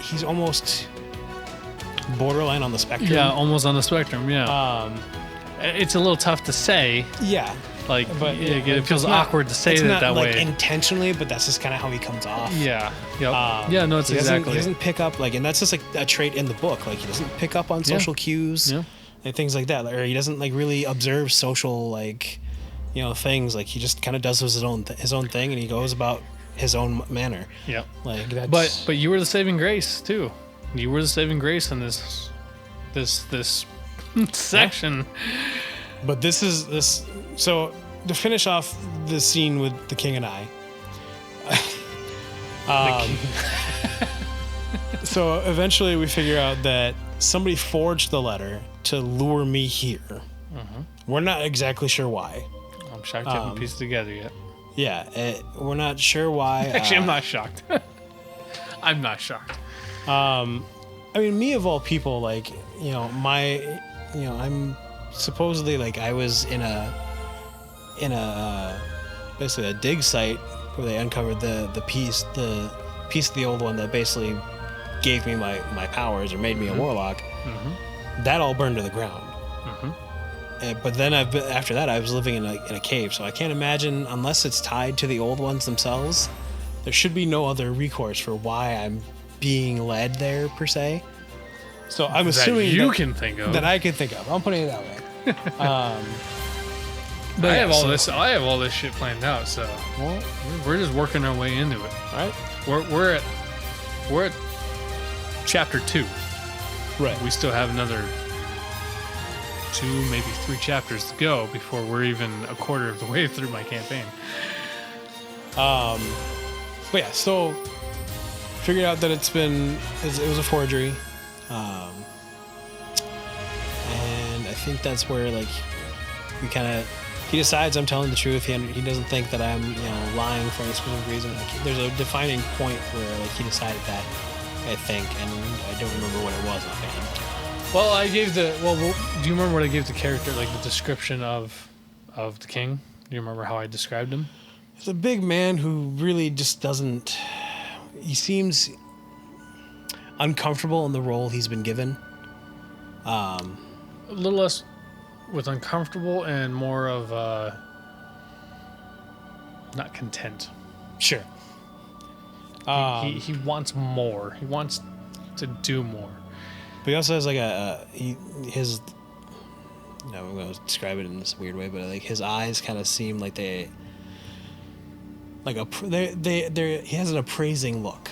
he's almost borderline on the spectrum. Yeah, almost on the spectrum. Yeah. It's a little tough to say. Yeah. Like, but it feels awkward to say it that way. It's not intentionally, but that's just kind of how he comes off. Yeah. Yep. Yeah. No, it's exactly. He doesn't pick up and that's just like a trait in the book. Like he doesn't pick up on social cues and things like that, or he doesn't like really observe social things. Like he just kind of does his own thing, and he goes about his own manner. Yeah. Like that's. But you were the saving grace too. You were the saving grace in this section. But this is. So to finish off the scene with the king and I. So eventually we figure out that somebody forged the letter to lure me here. Mm-hmm. We're not exactly sure why. I'm shocked you haven't pieced it together yet. Yeah, we're not sure why. Actually, I'm not shocked. I'm not shocked. I mean, me of all people, like, I'm supposedly like I was in a basically a dig site where they uncovered the piece of the old one that basically gave me my powers or made me a warlock. Mm-hmm. That all burned to the ground. Mm-hmm. But then after that, I was living in a cave, so I can't imagine, unless it's tied to the old ones themselves, there should be no other recourse for why I'm being led there per se. So I'm That assuming you can think of. that I can think of. I'm putting it that way. But I have all this. I have all this shit planned out. So Well, we're just working our way into it. all right. We're at chapter 2. Right. We still have another 2, maybe 3 chapters to go before we're even a quarter of the way through my campaign. But yeah, so figured out that it was a forgery. And I think that's where like he decides I'm telling the truth. He doesn't think that I'm lying for any specific reason. Like there's a defining point where like he decided that, I think, and I don't remember what it was offhand. Well, I gave do you remember what I gave the character, like the description of the king? Do you remember how I described him? He's a big man who really just doesn't. He seems uncomfortable in the role he's been given. A little less with uncomfortable and more of not content. Sure. He wants more. He wants to do more. But he also has like his. No, I'm gonna describe it in this weird way, but like his eyes kind of seem like he has an appraising look.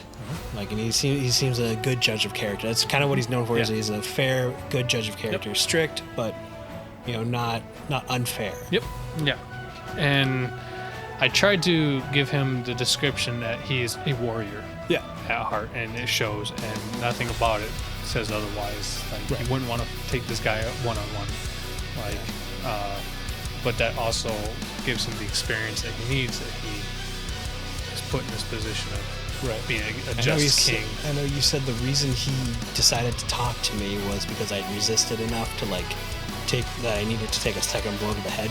Like, and he seems a good judge of character. That's kind of what he's known for. Yeah. Is he's a fair, good judge of character. Yep. Strict, but not unfair. Yep. Yeah. And I tried to give him the description that he is a warrior. Yeah. At heart, and it shows, and nothing about it says otherwise. Like Right. you wouldn't want to take this guy one-on-one. Like, but that also gives him the experience that he needs. That he is put in this position of being a just king. I know you said the reason he decided to talk to me was because I resisted enough to that I needed to take a second blow to the head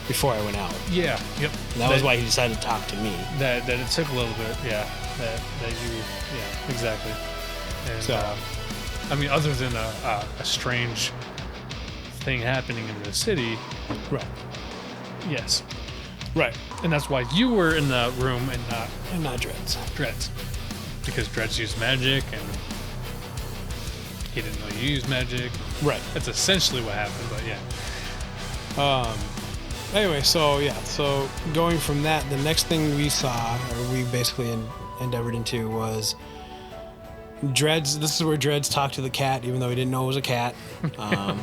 before I went out. Yeah. Yep. And that was why he decided to talk to me. That it took a little bit. Yeah. That you. Yeah. Exactly. And So, I mean, other than a strange thing happening in the city, right. yes. Right. And that's why you were in the room and not Dreads. Dreads. Because Dreads used magic and he didn't know you used magic. Right. That's essentially what happened, but yeah. Anyway, so going from that, the next thing we saw, or we basically endeavored into, was Dreads. This is where Dreads talked to the cat, even though he didn't know it was a cat. And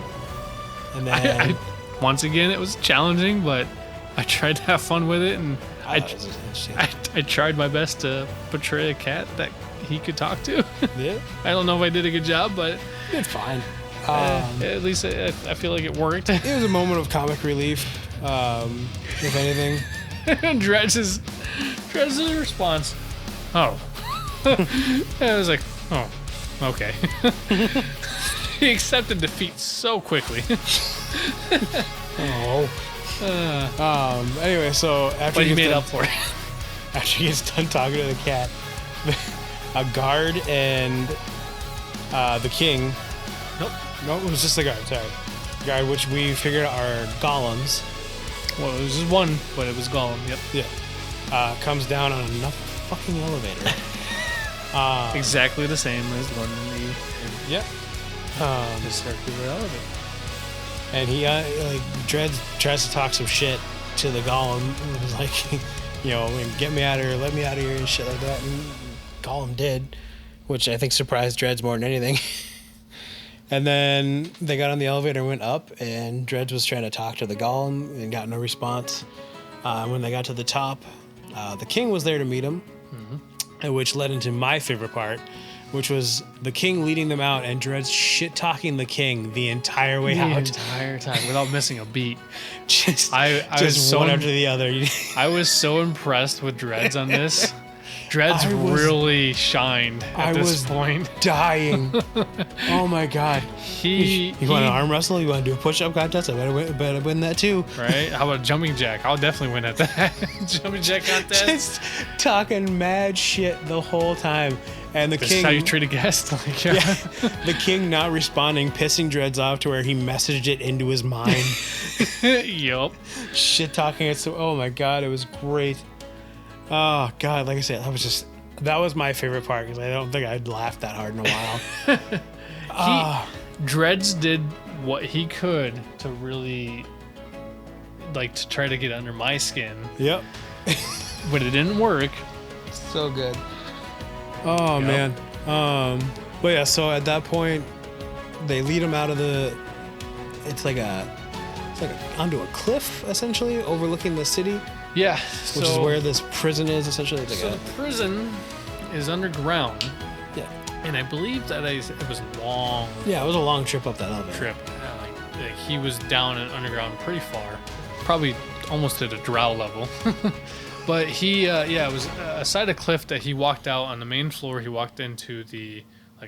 then Once again, it was challenging, but I tried to have fun with it, and I thought it was interesting. I tried my best to portray a cat that he could talk to. Yeah, I don't know if I did a good job, but it's fine. at least I feel like it worked. It was a moment of comic relief, if anything. Dredge's response. Oh. I was like, oh, okay. He accepted defeat so quickly. Anyway, so after But he made up for it. After he gets done talking to the cat, a guard and the king. No, it was just the guard. Sorry, guard, which we figured are golems. Well, it was just one, but it was Gollum. Yep. Yeah, comes down on another fucking elevator. Exactly the same as the one in Yeah. the circular elevator. And he Dreads tries to talk some shit to the golem. It was like, get me out of here, let me out of here, and shit like that. And Gollum did, which I think surprised Dreads more than anything. And then they got on the elevator and went up, and Dreads was trying to talk to the golem and got no response. When they got to the top, the king was there to meet him, which led into my favorite part, which was the king leading them out and Dreads shit-talking the king the entire way out. The entire time, without missing a beat. Just I was so one after the other. I was so impressed with Dreads on this. Dreads really shined at this point. Dying. Oh my god. You want an arm wrestle? You want to do a push-up contest? I better win that too. Right? How about jumping jack? I'll definitely win at that. Jumping jack contest. Just talking mad shit the whole time. And the This king. is how you treat a guest? Like, yeah. The king not responding, pissing Dreads off to where he messaged it into his mind. Yup. Shit talking it. So, oh my god, it was great. Oh god, like I said, that was my favorite part because I don't think I'd laughed that hard in a Dreads did what he could to really, like, to try to get under my skin. Yep. But it didn't work. So good. Oh, man. But yeah, so at that point, they lead him out of the... It's like onto a cliff, essentially, overlooking the city. Yeah. Which is where this prison is, essentially. It's like the prison is underground. Yeah. And I believe that it was long. Yeah, it was a long trip up that elevator. Like he was down and underground pretty far. Probably almost at a drow level. But he, it was a side of cliff that he walked out on the main floor. He walked into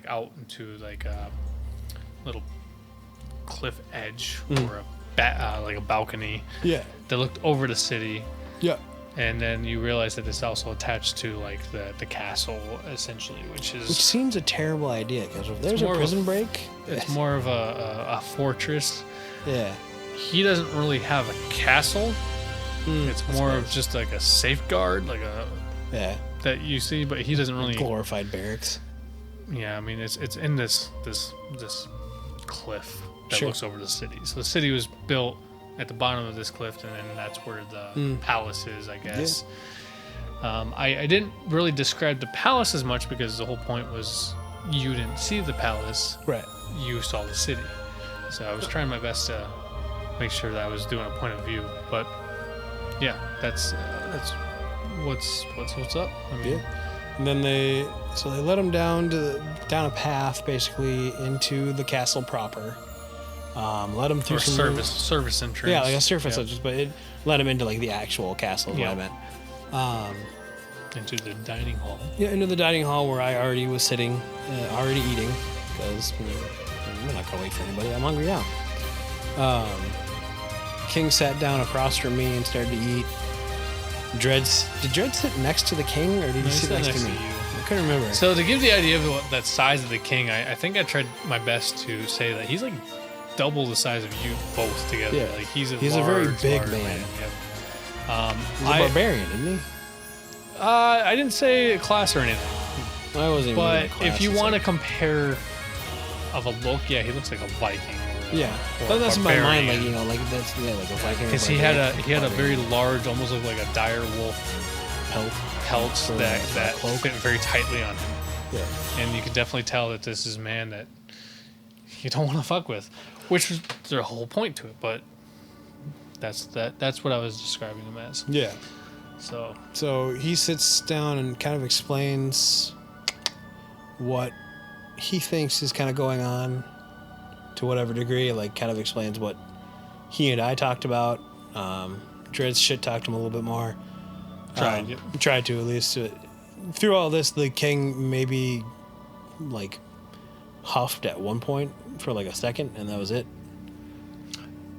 out into a little cliff edge or a balcony. Yeah. That looked over the city. Yeah. And then you realize that it's also attached to like the castle, essentially, which seems a terrible idea because if there's a prison break, it's more of a fortress. Yeah. He doesn't really have a castle. It's more of just like a safeguard, that you see, but he doesn't really glorified barracks. Yeah, I mean it's in this cliff that looks over the city. So the city was built at the bottom of this cliff, and then that's where the palace is, I guess. Yeah. I didn't really describe the palace as much because the whole point was you didn't see the palace. Right. You saw the city. So I was trying my best to make sure that I was doing a point of view. But yeah, that's what's up. I mean, and then they let him down a path basically into the castle proper. Let him through some service entrance. Yeah, like a surface entrance, but it let him into like the actual castle. Is what I meant. Into the dining hall. Yeah, into the dining hall where I already was sitting, already eating, because I'm not gonna wait for anybody. I'm hungry now. King sat down across from me and started to eat. Did Dread sit next to the king, or did he sit next to me? I couldn't remember. So to give the idea of that size of the king, I think I tried my best to say that he's like double the size of you both together. Yeah. Like he's a very big man. Yep. He's a barbarian, isn't he? I didn't say class or anything. I wasn't. But if you want to compare of a look, he looks like a Viking. But that's in my mind, like like that's like a Viking. Because he had a very large, almost looked like a dire wolf pelts that fit very tightly on him. Yeah. And you could definitely tell that this is a man that you don't want to fuck with, which was their whole point to it. But that's what I was describing him as. Yeah. So he sits down and kind of explains what he thinks is kind of going on to whatever degree, like kind of explains what he and I talked about. Dread's shit talked him a little bit more. Tried to at least. Through all this, the king maybe like huffed at one point for like a second, and that was it.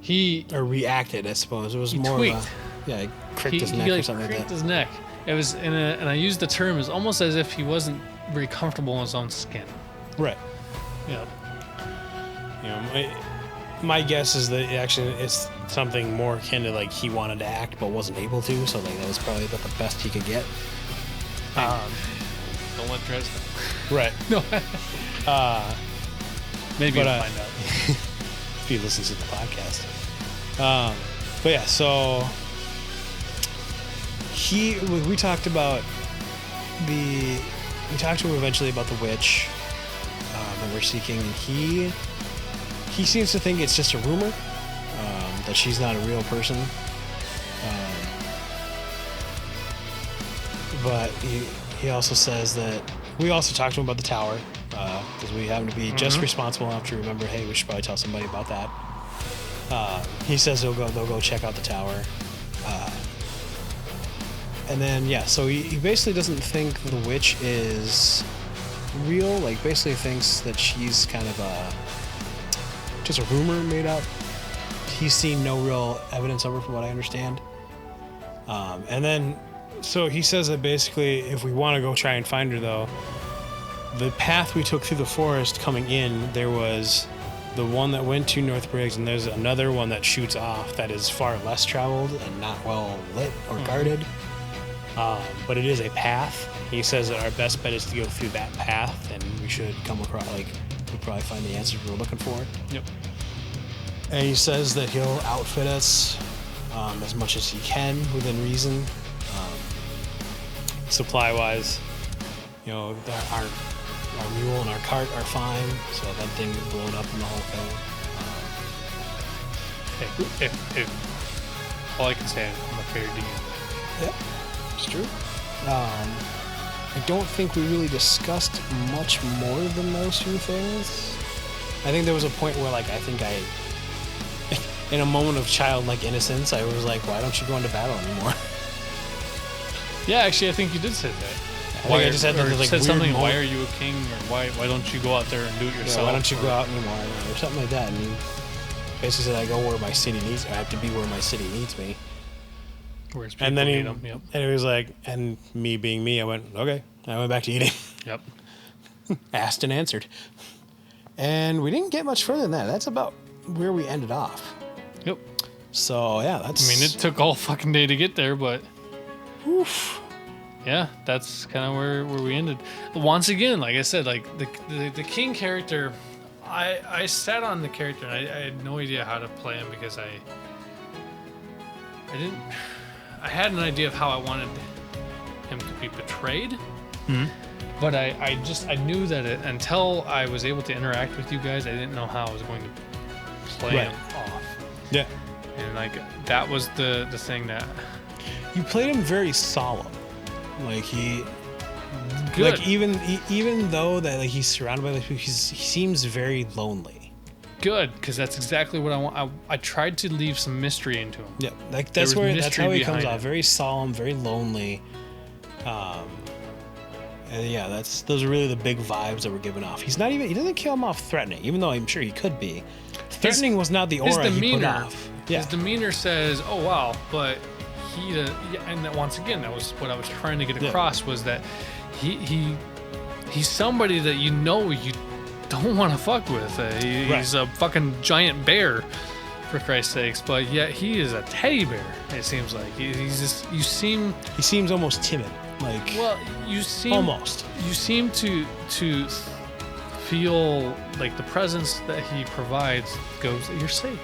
He reacted, I suppose. It was more tweaked. of a he cricked his neck or something like that. Cricked his neck. It was and I used the term as almost as if he wasn't very comfortable in his own skin. Right. Yeah. My guess is that it's something more akin to like he wanted to act but wasn't able to, so like that was probably about the best he could get. Don't let Dres know. Right. No. Maybe you'll find out. If he listens to the podcast. But yeah, so we talked about we talked to him eventually about the witch that we're seeking, and he seems to think it's just a rumor, that she's not a real person. But he also says that we also talked to him about the tower, because we happen to be just responsible enough to remember, hey, we should probably tell somebody about that. He says they'll go check out the tower. And then, so he basically doesn't think the witch is real, like basically thinks that she's kind of just a rumor made up. He's seen no real evidence of her from what I understand. And then, so he says that basically if we want to go try and find her though, the path we took through the forest coming in, there was the one that went to North Briggs, and there's another one that shoots off that is far less traveled and not well lit or guarded. But it is a path. He says that our best bet is to go through that path, and we should come across, like, we'll probably find the answers we're looking for. Yep. And he says that he'll outfit us as much as he can within reason. Supply-wise, you know, our mule and our cart are fine, so that thing is blown up in the whole thing. If all I can say is I'm a fair DM. Yeah, it's true. I don't think we really discussed much more than those two things. I think there was a point where, like, in a moment of childlike innocence, I was like, why don't you go into battle anymore? Yeah, actually, I think you did say that. I just had to, like, said something. moment. Why are you a king? Or why don't you go out there and do it yourself? Yeah, why don't you go out anymore? Or something like that. And basically said, I go where my city needs me. I have to be where my city needs me. Where's people And then need them. Yep. and it was like, and me being me, I went, okay. I went back to eating. Yep. Asked and answered. And we didn't get much further than that. That's about where we ended off. Yep. So, yeah, that's... I mean, it took all fucking day to get there, but... Oof. Yeah, that's kind of where we ended. Once again, like I said, like the king character, I sat on the character and I had no idea how to play him because I had an idea of how I wanted him to be portrayed. Mm-hmm. But I knew that until I was able to interact with you guys, I didn't know how I was going to play him off. Yeah. And like that was the thing that You played him very solemn. Like he, good. like even though that like he's surrounded by he seems very lonely. Good, because that's exactly what I want. I tried to leave some mystery into him. Yeah, like that's how he mystery comes behind off. it. Very solemn, very lonely. And yeah, those are really the big vibes that were given off. He doesn't come off threatening, even though I'm sure he could be. Threatening was not the aura he put off. Yeah. His demeanor says, "Oh wow," but and that once again, that was what I was trying to get across was that he's somebody that you don't want to fuck with. He's a fucking giant bear, for Christ's sakes, but yet he is a teddy bear. It seems like he's just he seems almost timid. Like you seem to feel like the presence that he provides goes that you're safe.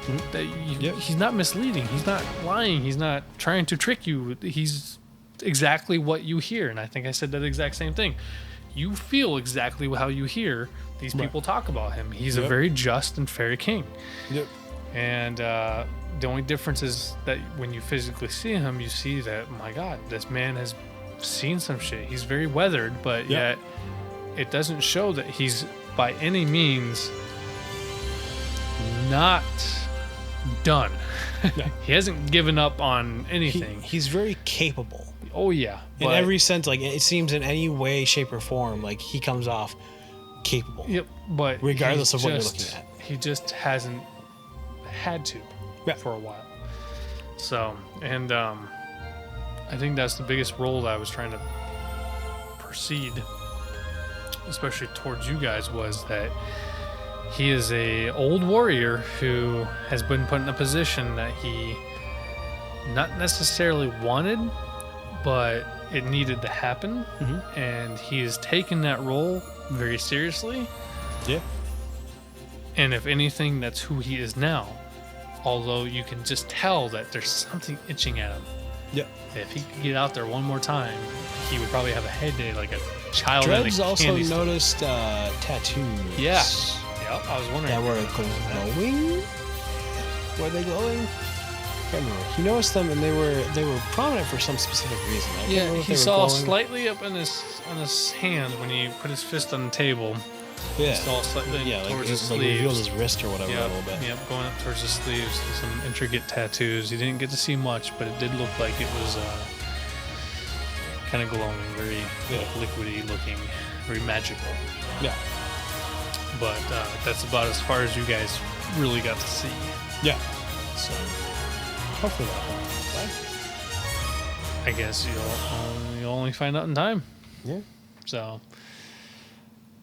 Mm-hmm. That he's not misleading. He's not lying. He's not trying to trick you. He's exactly what you hear. And I think I said that exact same thing. You feel exactly how you hear these people talk about him. He's a very just and fair king. Yep. And the only difference is that when you physically see him, you see that, my God, this man has seen some shit. He's very weathered, but yet it doesn't show that he's by any means not done. Yeah. He hasn't given up on anything. He's very capable. Oh yeah, in every sense. Like it seems in any way, shape, or form, like he comes off capable. Yep, but regardless of what you're looking at, he just hasn't had to for a while. So, and I think that's the biggest role that I was trying to proceed, especially towards you guys, was that he is a old warrior who has been put in a position that he not necessarily wanted, but it needed to happen. Mm-hmm. And he has taken that role very seriously. Yeah. And if anything, that's who he is now. Although you can just tell that there's something itching at him. Yeah. If he could get out there one more time, he would probably have a head day like a child. Drebs also noticed tattoos. Yeah. Yeah, I was wondering. That were glowing? Were they glowing? I can't remember. He noticed them, and they were prominent for some specific reason. Yeah, he saw slightly up on his hand when he put his fist on the table. Yeah. He saw slightly towards his sleeves. Revealed his wrist or whatever a little bit. Yep, going up towards his sleeves. Some intricate tattoos. He didn't get to see much, but it did look like it was kind of glowing, very liquidy looking, very magical. Yeah. But that's about as far as you guys really got to see. Yeah. So hopefully that I guess you'll only find out in time. Yeah.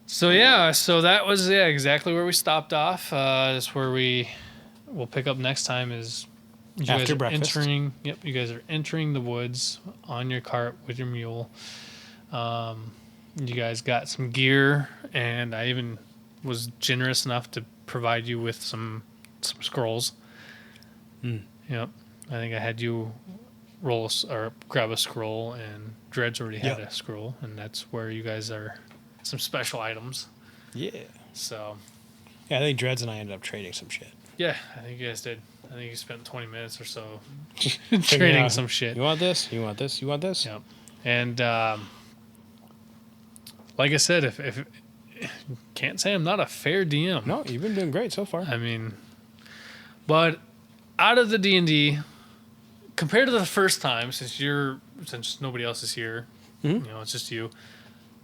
So yeah, so that was exactly where we stopped off. That's where we'll pick up next time. Is you after guys are breakfast. You guys are entering the woods on your cart with your mule. You guys got some gear, and I even was generous enough to provide you with some scrolls. Yep. I think I had you grab a scroll, and Dred's already had a scroll, and that's where you guys are some special items. Yeah. So. Yeah, I think Dreads and I ended up trading some shit. Yeah, I think you guys did. I think you spent 20 minutes or so trading some shit. You want this? You want this? You want this? Yep. And like I said, if can't say I'm not a fair DM. No, you've been doing great so far. I mean, but out of the D&D, compared to the first time, since nobody else is here, it's just you.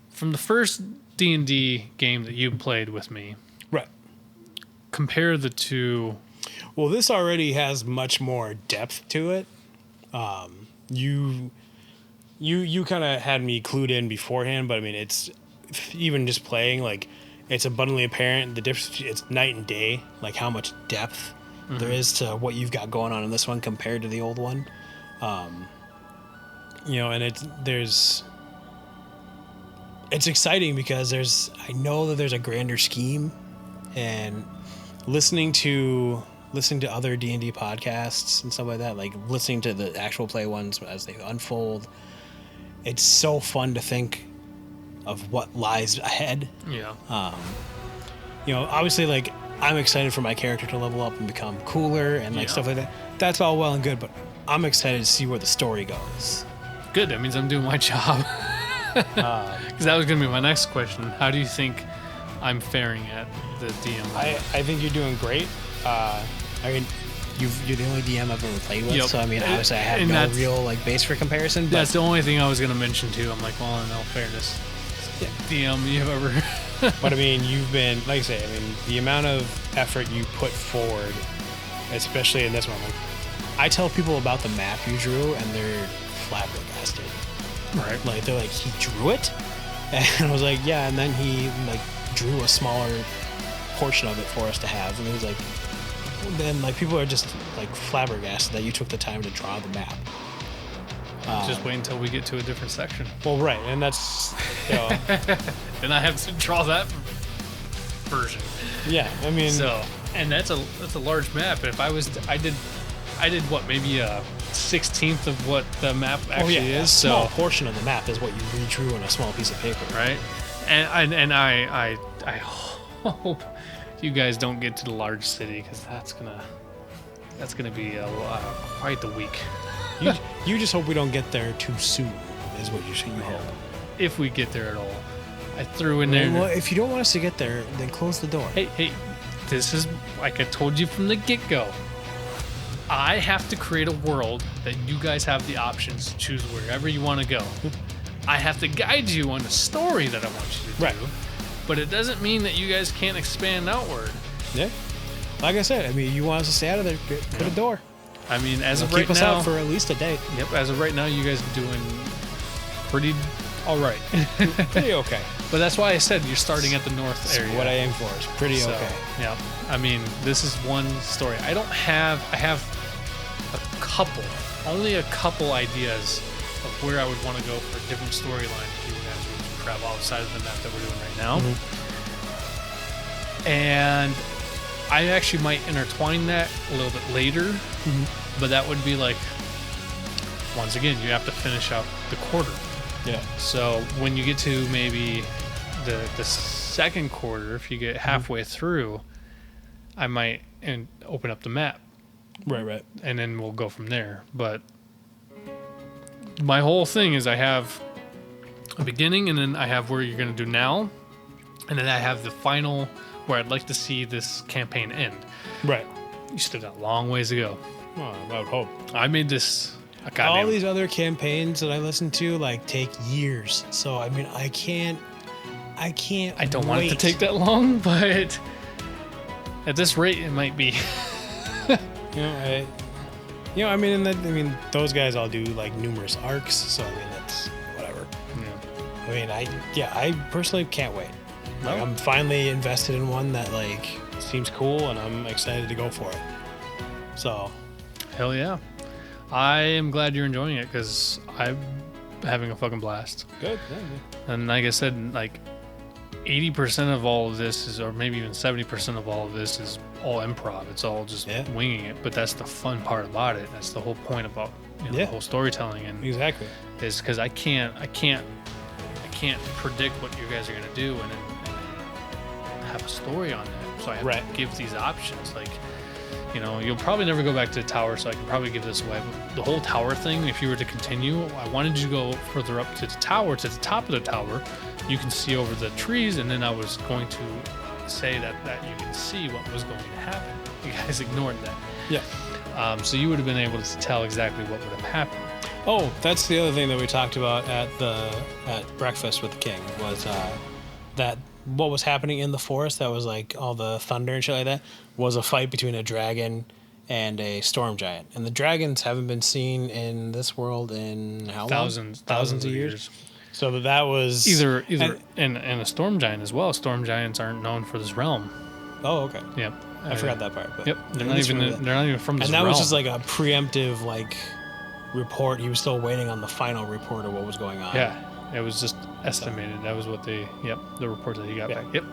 From the first D&D game that you played with me, right? Compare the two. Well, this already has much more depth to it. You kind of had me clued in beforehand, but I mean, it's even just playing, like, it's abundantly apparent the difference. It's night and day, like how much depth there is to what you've got going on in this one compared to the old one. And it's exciting because I know that there's a grander scheme, and listening to other D&D podcasts and stuff like that, like listening to the actual play ones as they unfold, it's so fun to think of what lies ahead. Yeah. Obviously, like, I'm excited for my character to level up and become cooler and stuff like that. That's all well and good, but I'm excited to see where the story goes. Good. That means I'm doing my job. Because that was going to be my next question. How do you think I'm faring at the DM? I think you're doing great. I mean, you're the only DM I've ever played with, so I mean, obviously I have no real like base for comparison. But that's the only thing I was going to mention too. I'm like, well, in all fairness, DM you've ever. But I mean, you've been, like I say, I mean, the amount of effort you put forward, especially in this one. Like, I tell people about the map you drew, and they're flabbergasted. Right. Like, they're like, he drew it? And I was like, yeah, and then he like drew a smaller portion of it for us to have. And it was like, then like people are just like flabbergasted that you took the time to draw the map. Just wait until we get to a different section. Well, right, and that's, then I have to draw that version. Yeah, I mean, and that's a large map. If I did what, maybe a 16th of what the map actually is. A small portion of the map is what you redrew on a small piece of paper, right? And I hope you guys don't get to the large city, because that's gonna be quite the week. You just hope we don't get there too soon, is what you hope. If we get there at all. I threw in there. Well, if you don't want us to get there, then close the door. Hey, this is like I told you from the get-go. I have to create a world that you guys have the options to choose wherever you want to go. I have to guide you on the story that I want you to do. But it doesn't mean that you guys can't expand outward. Yeah. Like I said, I mean, you want us to stay out of there, put a door. I mean, as of right now, keep us out for at least a day. Yep. As of right now, you guys are doing pretty all right. Pretty okay. But that's why I said you're starting at the north area. What I aim for is pretty okay. Yeah. I mean, this is one story. I have only a couple ideas of where I would want to go for a different storyline if you guys were to travel outside of the map that we're doing right now. Mm-hmm. And I actually might intertwine that a little bit later, but that would be like, once again, you have to finish out the quarter. Yeah. So when you get to maybe the second quarter, if you get halfway through, I might open up the map. Right. And then we'll go from there. But my whole thing is I have a beginning, and then I have where you're going to do now, and then I have the final where I'd like to see this campaign end. Right. You still got a long ways to go. Well, I would hope. I made this a goddamn... All these other campaigns that I listen to like take years. So I mean, I can't. I don't want it to take that long, but at this rate, it might be. I mean, those guys all do like numerous arcs. So I mean, that's whatever. Yeah. I mean, I personally can't wait. Like, I'm finally invested in one that like seems cool, and I'm excited to go for it. So, hell yeah! I am glad you're enjoying it, because I'm having a fucking blast. Good. Yeah. And like I said, like 80% of all of this is, or maybe even 70% of all of this is all improv. It's all just winging it. But that's the fun part about it. That's the whole point about the whole storytelling. And exactly. Is because I can't predict what you guys are gonna do and have a story on that. So I have to give these options. Like, you'll probably never go back to the tower, so I can probably give this away. But the whole tower thing, if you were to continue, I wanted you to go further up to the tower, to the top of the tower. You can see over the trees, and then I was going to say that you can see what was going to happen. You guys ignored that. Yeah. So you would have been able to tell exactly what would have happened. Oh, that's the other thing that we talked about at breakfast with the king was that what was happening in the forest, that was like all the thunder and shit like that, was a fight between a dragon and a storm giant. And the dragons haven't been seen in this world in how long? Thousands of years. So that was either and a storm giant as well. Storm giants aren't known for this realm. Oh, okay. Yep. I forgot that part. But yep. They're not even from this realm. And that was just like a preemptive report. He was still waiting on the final report of what was going on. Yeah. It was just estimated. That was what the report that he got back. Yep.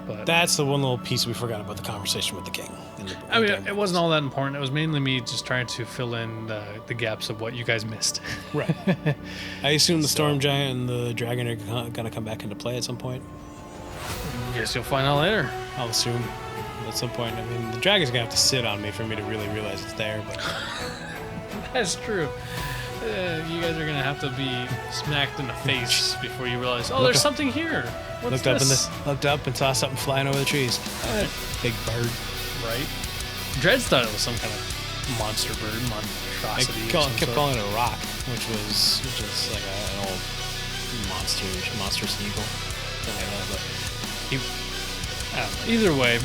But that's the one little piece we forgot about the conversation with the king. It wasn't all that important. It was mainly me just trying to fill in the gaps of what you guys missed. Right. I assume the storm giant and the dragon are going to come back into play at some point. Guess you'll find out later. I'll assume at some point. I mean, the dragon's going to have to sit on me for me to really realize it's there. But that's true. You guys are going to have to be smacked in the face before you realize, there's something here. What's this? Looked up and saw something flying over the trees. Big bird. Right? Dreads thought it was some kind of monster bird, monstrosity. I kept calling it a rock, which is like an old monster seagull. Something like that. But I don't know. Either way,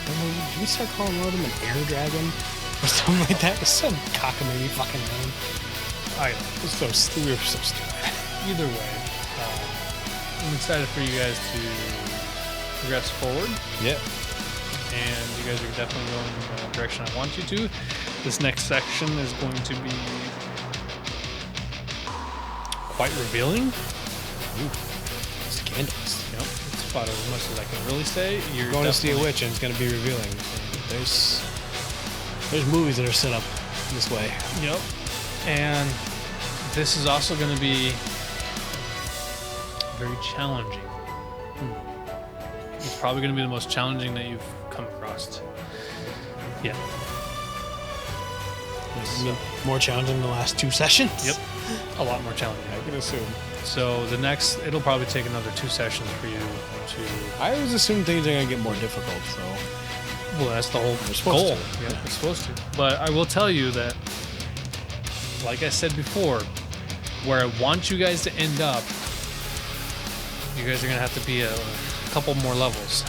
did we start calling one of them an air dragon or something like that? It's some cockamamie fucking name. We were so stupid. Either way, I'm excited for you guys to progress forward. Yep. And you guys are definitely going in the direction I want you to. This next section is going to be quite revealing. Ooh, scandalous. Yep, it's about as much as I can really say. You're going to see a witch and it's going to be revealing. There's movies that are set up this way. Yep. And this is also going to be very challenging. It's probably going to be the most challenging that you've come across. Yeah. More challenging than the last 2 sessions? Yep. A lot more challenging. I can assume. So it'll probably take another 2 sessions for you to... I always assume things are going to get more difficult, so... Well, that's the whole goal. Yeah, we're supposed to. But I will tell you that, like I said before, where I want you guys to end up, you guys are going to have to be a couple more levels.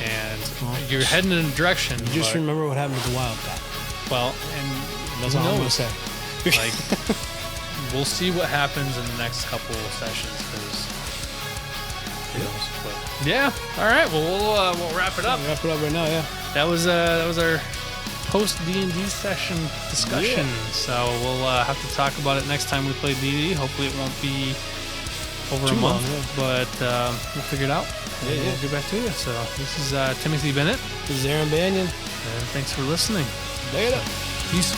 And you're heading in a direction. Just remember what happened with the Wildcat. Well, and that's all I'm going to say. Like, we'll see what happens in the next couple of sessions, because who knows. But yeah, all right. Well, we'll wrap it up. We'll wrap it up right now. Yeah. That was our post D&D session discussion. Yeah. So we'll have to talk about it next time we play D&D. Hopefully, it won't be over a month, but we'll figure it out. We'll get back to you. So this is Timothy Bennett. This is Aram Banyan. And thanks for listening. Later. Peace.